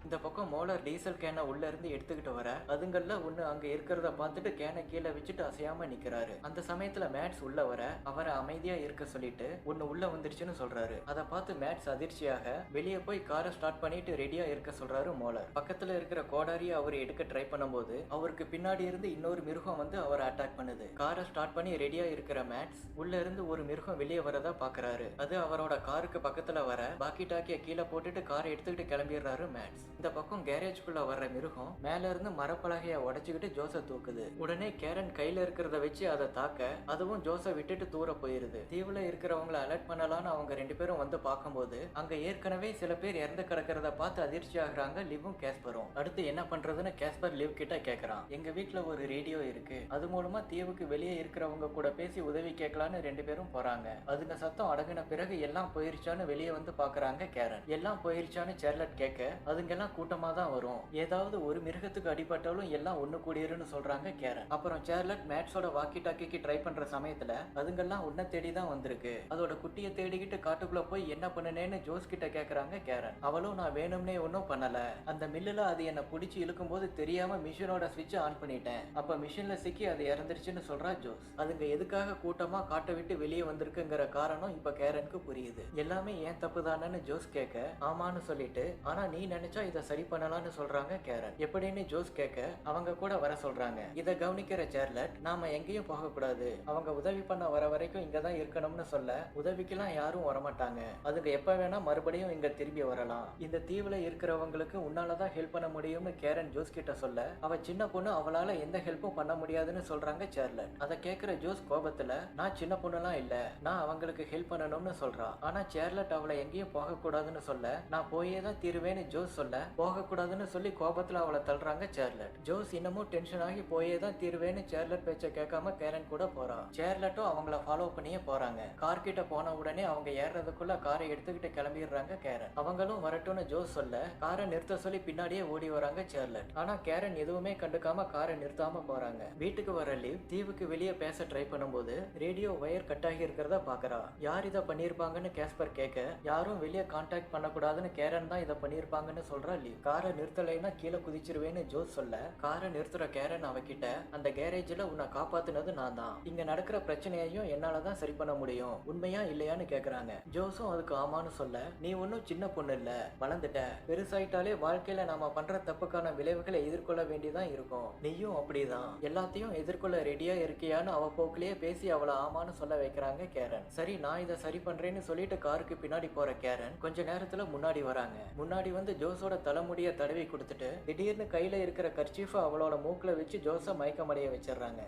இந்த பக்கம் மோலர் டீசல் கேனை உள்ள இருந்து எடுத்துக்கிட்டு வர, அதுங்கள்ல ஒண்ணு அங்க இருக்கிறத பார்த்துட்டு கேனை கீழே வச்சுட்டு அசையாம நிக்கிறாரு. அந்த சமயத்துல மேட்ஸ் உள்ள வர அவரை அமைதியா இருக்க சொல்லிட்டு ஒண்ணு உள்ள வந்துருச்சுன்னு சொல்றாரு. அதை பார்த்து மேட்ஸ் அதிர்ச்சியாக வெளியே போய் காரை ஸ்டார்ட் பண்ணிட்டு ரெடியா இருக்க சொல்றாரு மோலர். பக்கத்துல இருக்கிற கோடாரியை அவர் எடுக்க ட்ரை பண்ணும்போது அவருக்கு பின்னாடி இருந்து இன்னொரு மிருகம் வந்து அவரை அட்டாக் பண்ணுது. காரை ஸ்டார்ட் பண்ணி ரெடியா இருக்கிற மேட்ஸ் உள்ள இருந்து ஒரு மிருகம் வெளியே வரதா பாக்குறாரு. அது அவரோட காருக்கு பக்கத்துல வர பாக்கி டாக்கிய கீழே போட்டுட்டு காரை எடுத்துக்கிட்டு கிளம்பிடுறாரு மேட்ஸ். இந்த பக்கம் கேரேஜ்குள்ள வர்ற மிருகம் மேல இருந்து மரப்பலகைய உடைச்சுக்கிட்டு ஜோஸ தூக்குது. உடனே கேரன் கையில இருக்கிறத வச்சு அதை தாக்க, அதுவும் ஜோஸ விட்டுட்டு தூர போயிருது. தீவுல இருக்கிறவங்களை அலர்ட் பண்ணலான்னு அவங்க 2 பேரும் வந்து பார்க்கும்போது அங்க ஏற்கனவே சில பேர் இறந்து கிடக்கிறத பார்த்து அதிர்ச்சி ஆகுறாங்க லிவும் கேஸ்பரும். அடுத்து என்ன பண்றதுன்னு கேஸ்பர் லிவ் கிட்ட கேக்குறான். எங்க வீட்டுல ஒரு ரேடியோ இருக்கு, அது மூலமா தீவுக்கு வெளியே இருக்கிறவங்க கூட பேசி உதவி கேட்கலான்னு 2 பேரும் போறாங்க. அதுங்க சத்தம் அடங்கின பிறகு எல்லாம் போயிருச்சான்னு வெளியே வந்து பாக்குறாங்க கேரன். எல்லாம் போயிருச்சான்னு சார்லட் கேட்க, அதுங்கெல்லாம் கூட்டமா தான் வரும், ஏதாவது ஒரு மிருகத்துக்கு அடிபட்டாலும் எல்லாம் ஒண்ணு கூடிருன்னு சொல்றாங்க கேரன். அப்புறம் சார்லட் மேட்ஸோட வாக்கி டாக்கிக்கு ட்ரை பண்ற சமயத்துல அதுங்கெல்லாம் உன்னை தேடி தான் வந்திருக்கு, அதோட குட்டியை தேடிக்கிட்டு காட்டுக்குள்ள போய் என்ன பண்ணுனேன்னு ஜோஸ் கிட்ட கேக்குறாங்க கேரன். அவளும் நான் வேணும்னே ஒன்னும் பண்ணல, அந்த மில்லுல அது என்ன பிடிச்சி இழுக்கும் போது தெரியாம மிஷினோட ஸ்விட்ச் ஆன் பண்ணிட்டேன், அப்ப மிஷின்ல சிக்கி அது இறந்துருச்சுன்னு சொல்றா ஜோஸ். அதுங்க எதுக்காக கூட்டமா காட்டை விட்டு வெளியே வந்திருக்குங்கிற காரணம் இப்ப கேரனுக்கு புரியுது. எல்லாமே ஏன் தப்பு தானேன்னு ஜோஸ் கேட்க, ஆமான்னு சொல்லிட்டு, ஆனா நீ நினைச்சா இதை இதை சரி பண்ணலாம்னு சொல்றாங்க கேரன். எப்படின்னு ஜோஸ் கேட்க அவங்க கூட வர சொல்றாங்க. இதை கவனிக்கிற சார்லட் நாம எங்கேயும் போக கூடாது, அவங்க உதவி பண்ண வர வரைக்கும் இங்கதான் இருக்கணும்னு சொல்ல உதவிக்கெல்லாம் யாரும் வரமாட்டாங்க, அதுக்கு எப்ப வேணா மறுபடியும் இங்க திரும்பி வரலாம், இந்த தீவுல இருக்கிறவங்களுக்கு உன்னாலதான் ஹெல்ப் பண்ண முடியும்னு கேரன் ஜோஸ் கிட்ட சொல்ல அவ சின்ன பொண்ணு, அவளால எந்த ஹெல்ப்பும் பண்ண முடியாதுன்னு சொல்றாங்க சார்லட். அதை கேட்கிற ஜோஸ் கோபத்துல நான் சின்ன பொண்ணுலாம் இல்ல, நான் அவங்களுக்கு ஹெல்ப் பண்ணணும்னு சொல்றான். ஆனா சார்லட் அவளை எங்கேயும் போக கூடாதுன்னு சொல்ல நான் போயே தான் தீருவேன்னு ஜோஸ் சொல்ல போக கூடாதுன்னு சொல்லி கோபத்துல அவளை தள்ளுறாங்க சார்லட். ஜோஸ் இன்னமும் டென்ஷன் ஆகி போயே தான் தீருவேன்னு சார்லட் பேச்ச கேட்காம கேரன் கூட போறான். சார்லட்டும் அவங்கள ஃபாலோ பண்ணியே போறாங்க. கார் கிட்ட போன உடனே அவங்க ஏறதுக்குள்ள காரை எடுத்துக்கிட்டு கிளம்பிடுறாங்க கேரன். அவங்களும் வரட்டும்னு ஜோஸ் சொல்ல காரை நிறுத்த சொல்லி பின்னாடியே ஓடி வராங்க சார்லட். ஆனா கேரன் எதுவுமே கண்டுக்காம காரை நிறுத்தாம போறாங்க. வீட்டுக்கு வர லீவ் தீவுக்கு வெளியே பேச ட்ரை பண்ணும்போது ரேடியோ வயர் கட் ஆகி இருக்கிறத பாக்குறா. யார் இதை பண்ணிருப்பாங்கன்னு கேஸ்பர் கேட்க யாரும் வெளியே கான்டாக்ட் பண்ணக்கூடாதுன்னு கேரன் தான் இதை பண்ணிருப்பாங்கன்னு சொல்றா லீவ். காரை நிறுத்தலைன்னா கீழே குதிச்சிருவேன்னு ஜோஸ் சொல்ல காரை நிறுத்துற கேரன் அவகிட்ட அந்த கேரேஜ்ல உன்னை காப்பாத்துனது நான் தான், இங்க நடக்கிற பிரச்சனையையும் என்னாலதான் சரி பண்ண முடியும், உண்மையா இல்லையான்னு கேக்குறாங்க. ஜோஸும் அதுக்கு ஆமான்னு சொல்ல நீ ஒன்னும் சின்ன பொண்ணு இல்ல, வளர்ந்துட்ட, பெருசாயிட்டாலே வாழ்க்கையில நாம பண்ற தப்புக்கான விளைவுகளை எதிர்கொள்ள வேண்டியதான் இருக்கும், நீயும் அப்படிதான், எல்லாத்தையும் எதிர்கொள்ள ரெடியா இருக்கியான்னு அவ போக்குலயே பேசி அவளை ஆமான்னு சொல்ல வைக்கிறாங்க கேரன். சரி நான் இதை சரி பண்றேன்னு சொல்லிட்டு காருக்கு பின்னாடி போற கேரன் கொஞ்ச நேரத்துல முன்னாடி வராங்க. முன்னாடி வந்து ஜோஸோட தலைமுடிய தடவி கொடுத்துட்டு திடீர்னு கையில இருக்கிற கர்ச்சீஃபை அவளோட மூக்குல வச்சு ஜோஸை மயக்கமடைய வச்சிடுறாங்க.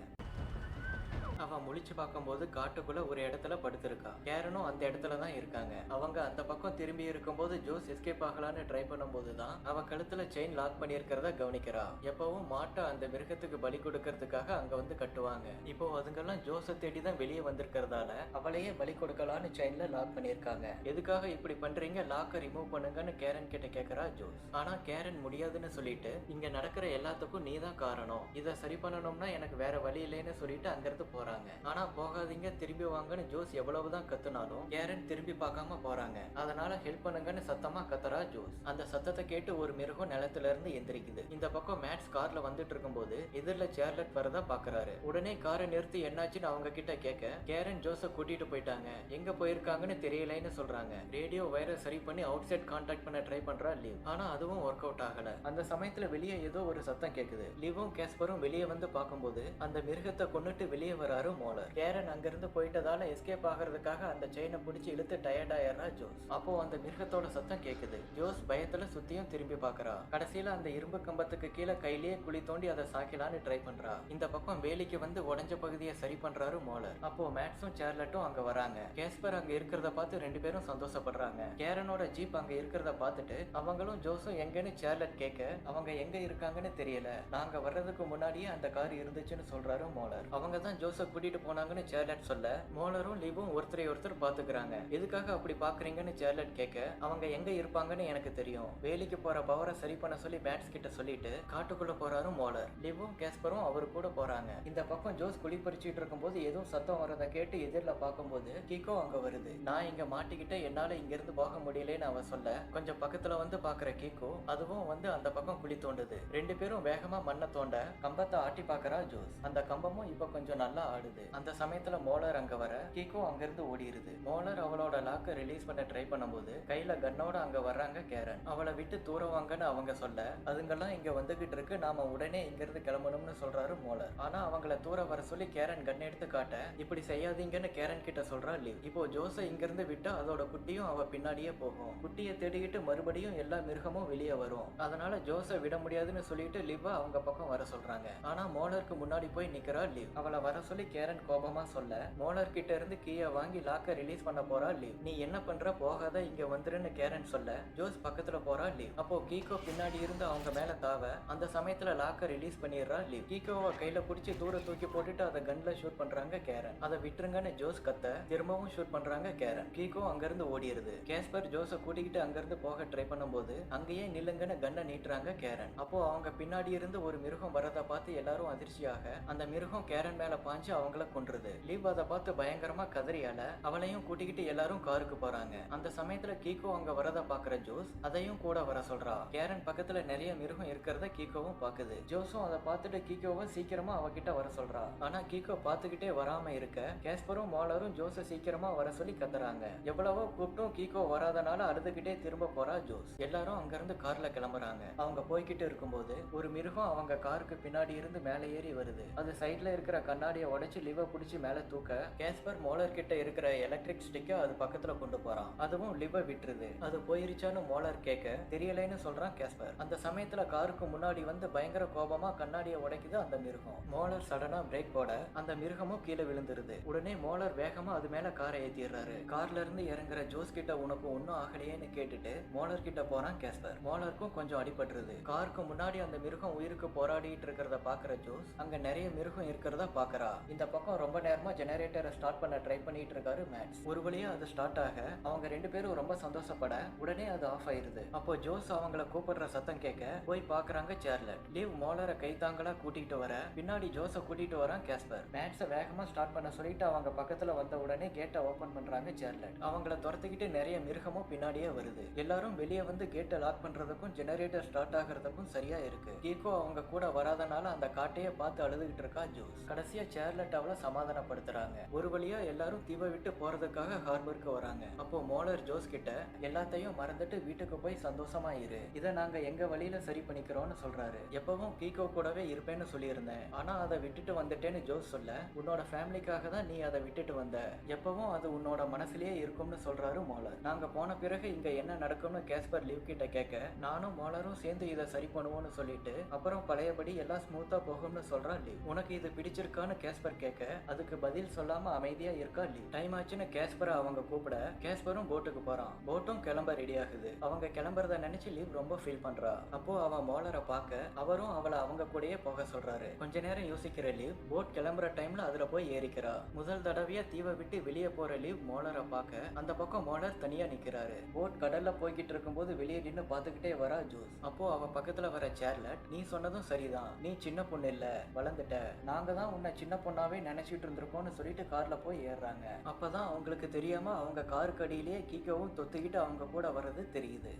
அவன் முழிச்சு பார்க்கும்போது காட்டுக்குள்ள ஒரு இடத்துல படுத்திருக்கா. கேரனும் அந்த இடத்துல தான் இருக்காங்க. அவங்க அந்த பக்கம் திரும்பி இருக்கும்போது ஜோஸ் எஸ்கேப் ஆகலான்னு ட்ரை பண்ணும்போது தான் அவ கழுத்துல செயின் லாக் பண்ணியிருக்கிறத கவனிக்கிறா. எப்பவும் மாட்டை அந்த மிருகத்துக்கு பலி கொடுக்கறதுக்காக அங்க வந்து கட்டுவாங்க. இப்போ அதுங்கெல்லாம் ஜோஸை தேடி தான் வெளியே வந்திருக்கிறதால அவளையே பலி கொடுக்கலான்னு செயின்ல லாக் பண்ணியிருக்காங்க. எதுக்காக இப்படி பண்றீங்க, லாக்கை ரிமூவ் பண்ணுங்கன்னு கேரன் கிட்ட கேட்கறா ஜோஸ். ஆனா கேரன் முடியாதுன்னு சொல்லிட்டு இங்க நடக்கிற எல்லாத்துக்கும் நீ தான் காரணம், இதை சரி பண்ணணும்னா எனக்கு வேற வழி இல்லைன்னு சொல்லிட்டு அங்கிருந்து போறாங்க. ஆனா போகாதீங்க திரும்பி வாங்கன்னு ஜோஸ் எவ்வளவுதான் கத்துனாலும் கேரன் திரும்பி பார்க்காம போறாங்க. அதனால ஹெல்ப் பண்ணுங்கன்னு சத்தமா கத்துறா ஜோஸ். அந்த சத்தத்தை கேட்டு ஒரு மிருகம் நிலத்துல இருந்து எந்திரிக்குது. இந்த பக்கம் மேட்ஸ் கார்ல வந்துட்டு இருக்கும்போது எதிரில சார்லட் வரதா பாக்குறாரு. உடனே காரை நிறுத்தி என்னாச்சுன்னு அவங்க கிட்ட கேட்க கேரன் ஜோஸை கூட்டிட்டு போயிட்டாங்க, எங்க போயிருக்காங்கன்னு தெரியலைன்னு சொல்றாங்க. ரேடியோ வைரஸ் சரி பண்ணி அவுட் சைட் கான்டாக்ட் பண்ண ட்ரை பண்றா லீவ். ஆனா அதுவும் ஒர்க் அவுட் ஆகல. அந்த சமயத்துல வெளியே ஏதோ ஒரு சத்தம் கேக்குது. லீவும் கேஸ்பரும் வெளியே வந்து பார்க்கும்போது அந்த மிருகத்தை கொண்டுட்டு வெளியே வராரு மோலர். கேரன் அங்கிருந்து போயிட்டதால எஸ்கேப் ஆகிறதுக்காக அந்த செயினை பிடிச்சி இழுத்து டயர்ட் ஆயிடுறா ஜோஸ். அப்போ அந்த மிருகத்தோட சத்தம் கேக்குது. ஜோஸ் பயத்துல சுத்தியும் திரும்பி பாக்குறா. கடைசியில அந்த இரும்பு கம்பத்துக்கு கீழே கையிலேயே குழி தோண்டி அதை சாக்கலான்னு ட்ரை பண்றா. இந்த பக்கம் வேலிக்கு வந்து உடஞ்ச பகுதியை சரி பண்றாரு மோலர். அப்போ மேட்ஸும் சார்லட்டும் அங்க வராங்க. கேஸ்பர் அங்க இருக்கிறத பார்த்து ரெண்டு பேரும் சந்தோஷப்படுறாங்க. கேரனோட ஜீப் அங்க இருக்கிறத பார்த்துட்டு அவங்களும் ஜோஸும் எங்கன்னு சார்லட் கேட்க அவங்க எங்க இருக்காங்கன்னு தெரியல, நாங்க வர்றதுக்கு முன்னாடியே அந்த கார் இருந்துச்சுன்னு சொல்றாரு மோலர். அவங்க தான் ஜோஸை கூட்டிட்டு போனாங்கன்னு சார்லட் சொல்ல மோலரும் லீவும் ஒருத்தரை ஒருத்தர் பாத்துக்கிறாங்க. எதுக்காக அப்படி பாக்குறீங்கன்னு சார்லட் கேட்க அவங்க எங்க இருப்பாங்கன்னு எனக்கு தெரியும், வேலைக்கு போற பவரை சரி பண்ண சொல்லி மேட்ஸ் கிட்ட சொல்லிட்டு காட்டுக்குள்ள போறாரு மோலர். லிவும் கேஸ்பரும் அவரு கூட போறாங்க. இந்த பக்கம் ஜோஸ் குழி பறிச்சுட்டு இருக்கும்போது எதுவும் சத்தம் வரதை கேட்டு எதிரில பார்க்கும்போது கீகோ அங்க வருது. நான் இங்க மாட்டிக்கிட்ட, என்னால இங்க இருந்து போக முடியலன்னு அவ சொல்ல கொஞ்சம் பக்கத்துல வந்து பாக்குற கீகோ அதுவும் வந்து அந்த பக்கம் குழி தோண்டுது. ரெண்டு பேரும் வேகமா மண்ணை தோண்ட கம்பத்தை ஆட்டி பாக்குறா ஜோஸ். அந்த கம்பமும் இப்ப கொஞ்சம் நல்லா ஆடுது. அந்த சமயத்துல மோலர் அங்க வர கீகோ அங்கிருந்து ஓடிடுது. மோலர் அவளோட லாக்கை ரிலீஸ் பண்ண ட்ரை பண்ணும்போது கையில கன்னோட அங்க வர்றாங்க கேரன். அவளை விட்டு தூரம் வாங்கன்னு அவங்க சொல்ல அதுங்கெல்லாம் இங்க வந்துகிட்டு இருக்கு, நாம உடனே இங்க இருந்து கிளம்பணும்னு சொல்றாரு மோலர். ஆனா அவங்கள தூரம் வர சொல்லி கேரன் கன் எடுத்து காட்ட இப்படி செய்யாதீங்கன்னு கேரன் கிட்ட சொல்றா லீவ். இப்போ ஜோஸை இங்க இருந்து விட்டா அதோட குட்டியும் அவ பின்னாடியே போகும். குட்டியை தேடிக்கிட்டு மறுபடியும் எல்லா மிருகமும் வெளியே வரும். அதனால ஜோஸை விட முடியாதுன்னு சொல்லிட்டு லிவ் அவங்க பக்கம் வர சொல்றாங்க. ஆனா மோலருக்கு முன்னாடி போய் நிக்கிறா லிவ். அவளை வர சொல்லி கேரன் கோபமா சொல்ல மோலர் கிட்ட இருந்து கீயை வாங்கி லாக்க ரிலீஸ் பண்ண போறா லிவ். நீ என்ன பண்ற, போகாத, இங்க வந்துருன்னு கேரன் சொல்ல ஜோஸ் பக்கத்துல போறா லிவ். அப்போ கீகோ பின்னாடி இருந்து அவங்க மேல தாவ அந்த சமயத்துல லாக்க ரிலீஸ் பண்ணிடுறா லிவ். கீகோவை கையில பிடிச்சி தூர தூக்கி போட்டுட்டு அதை கன்ல ஷூட் பண்றாங்க கேரன். அதை விட்டுருங்கன்னு ஜோஸ் கத்த திரும்பவும் ஷூட் பண்றாங்க கேரன். கீகோ அங்கிருந்து ஓடிடுது. கேஸ்பர் ஜோஸை கூட்டிக்கிட்டு அங்கிருந்து போக ட்ரை பண்ணும்போது அங்கேயே நில்லுங்கன்னு கன்னை நீட்டுறாங்க கேரன். அப்போ அவங்க பின்னாடி இருந்து ஒரு மிருகம் வரதை பார்த்து எல்லாரும் அதிர்ச்சியாக அந்த மிருகம் கேரன் மேல பாஞ்சு வச்சு அவங்கள கொன்றுது. லிவ் அதை பார்த்து பயங்கரமா கதறியால அவளையும் கூட்டிக்கிட்டு எல்லாரும் காருக்கு போறாங்க. அந்த சமயத்துல கீகோ அங்க வரத பாக்குற ஜோஸ் அதையும் கூட வர சொல்றா. கேரன் பக்கத்துல நிறைய மிருகம் இருக்கிறத கீகோவும் பாக்குது. ஜோஸும் அதை பார்த்துட்டு கீகோவை சீக்கிரமா அவகிட்ட வர சொல்றா. ஆனா கீகோ பாத்துக்கிட்டே வராம இருக்க கேஸ்பரும் மாலரும் ஜோஸ சீக்கிரமா வர சொல்லி கத்துறாங்க. எவ்வளவோ கூப்பிட்டும் கீகோ வராதனால அழுதுகிட்டே திரும்ப போறா ஜோஸ். எல்லாரும் அங்க இருந்து கார்ல கிளம்புறாங்க. அவங்க போய்கிட்டு இருக்கும்போது ஒரு மிருகம் அவங்க காருக்கு பின்னாடி இருந்து மேலே ஏறி வருது. அது சைட்ல இருக்கிற கண்ணாடியை உடைச்சு லிவ பிடிச்சி மேல தூக்க கேஸ்பர் மோலர் கிட்ட இருக்கிற எலக்ட்ரிக் ஸ்டிக்க அது பக்கத்துல கொண்டு போறான். அதுவும் லிவ விட்டுருது. அது போயிருச்சான்னு மோலர் கேட்க தெரியலைன்னு சொல்றான் கேஸ்பர். அந்த சமயத்துல காருக்கு முன்னாடி வந்து பயங்கர கோபமா கண்ணாடியை உடைக்குது அந்த மிருகம். மோலர் சடனா பிரேக் போட அந்த மிருகமும் கீழே விழுந்துருது. உடனே மோலர் வேகமா அது மேல காரை ஏத்திடுறாரு. கார்ல இருந்து இறங்குற ஜோஸ் கிட்ட உனக்கு ஒன்னும் ஆகலையேன்னு கேட்டுட்டு மோலர் கிட்ட போறான் கேஸ்பர். மோலருக்கும் கொஞ்சம் அடிபட்டுருது. காருக்கு முன்னாடி அந்த மிருகம் உயிருக்கு போராடிட்டு இருக்கிறத பாக்குற ஜோஸ் அங்க நிறைய மிருகம் இருக்கிறத பாக்குறா. இந்த பக்கம் ரொம்ப நேரமா ஜெனரேட்டரை ஸ்டார்ட் பண்ண ட்ரை பண்ணிட்டு இருக்காரு மேட்ஸ். ஒரு வழியா அது ஸ்டார்ட் ஆக அவங்க ரெண்டு பேரும் ரொம்ப சந்தோஷப்பட உடனே அது ஆஃப் ஆயிருது. அப்போ ஜோஸ் அவங்கள கூப்பிடுற சத்தம் கேட்க போய் பாக்குறாங்க சார்லட். லிவ் மோலரை கைத்தாங்களா கூட்டிட்டு வர பின்னாடி ஜோஸ கூட்டிட்டு வரான் கேஸ்பர். மேட்ஸ வேகமா ஸ்டார்ட் பண்ண சொல்லிட்டு அவங்க பக்கத்துல வந்த உடனே கேட்டை ஓபன் பண்றாங்க சார்லட். அவங்கள துரத்துக்கிட்டு நிறைய மிருகமும் பின்னாடியே வருது. எல்லாரும் வெளியே வந்து கேட்டை லாக் பண்றதுக்கும் ஜெனரேட்டர் ஸ்டார்ட் ஆகிறதுக்கும் சரியா இருக்கு. கீகோ அவங்க கூட வராதனால அந்த காட்டையே பார்த்து அழுதுகிட்டு இருக்கா ஜோஸ். கடைசியா சார்லட் அவளை சமாதானப்படுத்துறாங்க. ஒரு வழியா எல்லாரும் தீவை விட்டு போறதுக்காக ஹார்பருக்கு வராங்க. அப்போ மோலர் ஜோஸ் கிட்ட எல்லாத்தையும் மறந்துட்டு வீட்டுக்கு போய் சந்தோஷமா இரு, இதை நாங்க எங்க வழியில சரி பண்ணிக்கிறோம்னு சொல்றாரு. எப்பவும் கீகோ கூடவே இருப்பேன்னு சொல்லியிருந்தேன், ஆனா அதை விட்டுட்டு வந்துட்டேன்னு ஜோஸ் சொல்ல உன்னோட ஃபேமிலிக்காக தான் நீ அதை விட்டுட்டு வந்த, எப்பவும் அது உன்னோட மனசுலயே இருக்கும்னு சொல்றாரு மோலர். நாங்க போன பிறகு இங்க என்ன நடக்கும்னு கேஸ்பர் லிவ் கிட்ட கேட்க நானும் மோலரும் சேர்ந்து இதை சரி பண்ணுவோம்னு சொல்லிட்டு அப்புறம் பழையபடி எல்லாம் ஸ்மூத்தா போகும்னு சொல்றா லிவ். உனக்கு இது பிடிச்சிருக்கான்னு கேஸ்பர் கேட்க அதுக்கு பதில் சொல்லாம அமைதியா இருக்கா லிவ். டைம் ஆச்சுன்னு கேஸ்பரை அவங்க கூப்பிட கேஸ்பரும் போட்டுக்கு போறான். போட்டும் கிளம்ப ரெடி ஆகுது. அவங்க கிளம்புறத நினைச்சு லிவ் ரொம்ப ஃபீல் பண்றா. அப்போ அவன் மோலரை பார்க்க அவரும் அவளை அவங்க கூடயே போக சொல்றாரு. கொஞ்ச நேரம் யோசிக்கிற லிவ் போட் கிளம்புற டைம்ல அதுல போய் ஏறிக்கிறா. முதல் தடவையா தீவை விட்டு வெளியே போற லிவ் மோலரை பார்க்க அந்த பக்கம் மோலர் தனியா நிக்கிறாரு. போட் கடல்ல போய்கிட்டு இருக்கும்போது வெளியே நின்று பாத்துக்கிட்டே வரா ஜோஸ். அப்போ அவ பக்கத்துல வர சார்லட் நீ சொன்னதும் சரிதான், நீ சின்ன பொண்ணு இல்ல, வளர்ந்துட்ட, நாங்க தான் உன்னை சின்ன பொண்ணாவே நினைச்சிட்டு இருந்திருக்கோம்னு சொல்லிட்டு கார்ல போய் ஏறுறாங்க. அப்பதான் அவங்களுக்கு தெரியாம அவங்க காருக்கு அடியிலேயே கீக்கவும் தொத்துக்கிட்டு அவங்க கூட வர்றது தெரியுது.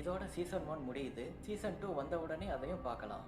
இதோட சீசன் 1 முடியுது. சீசன் 2 வந்த உடனே அதையும் பார்க்கலாம்.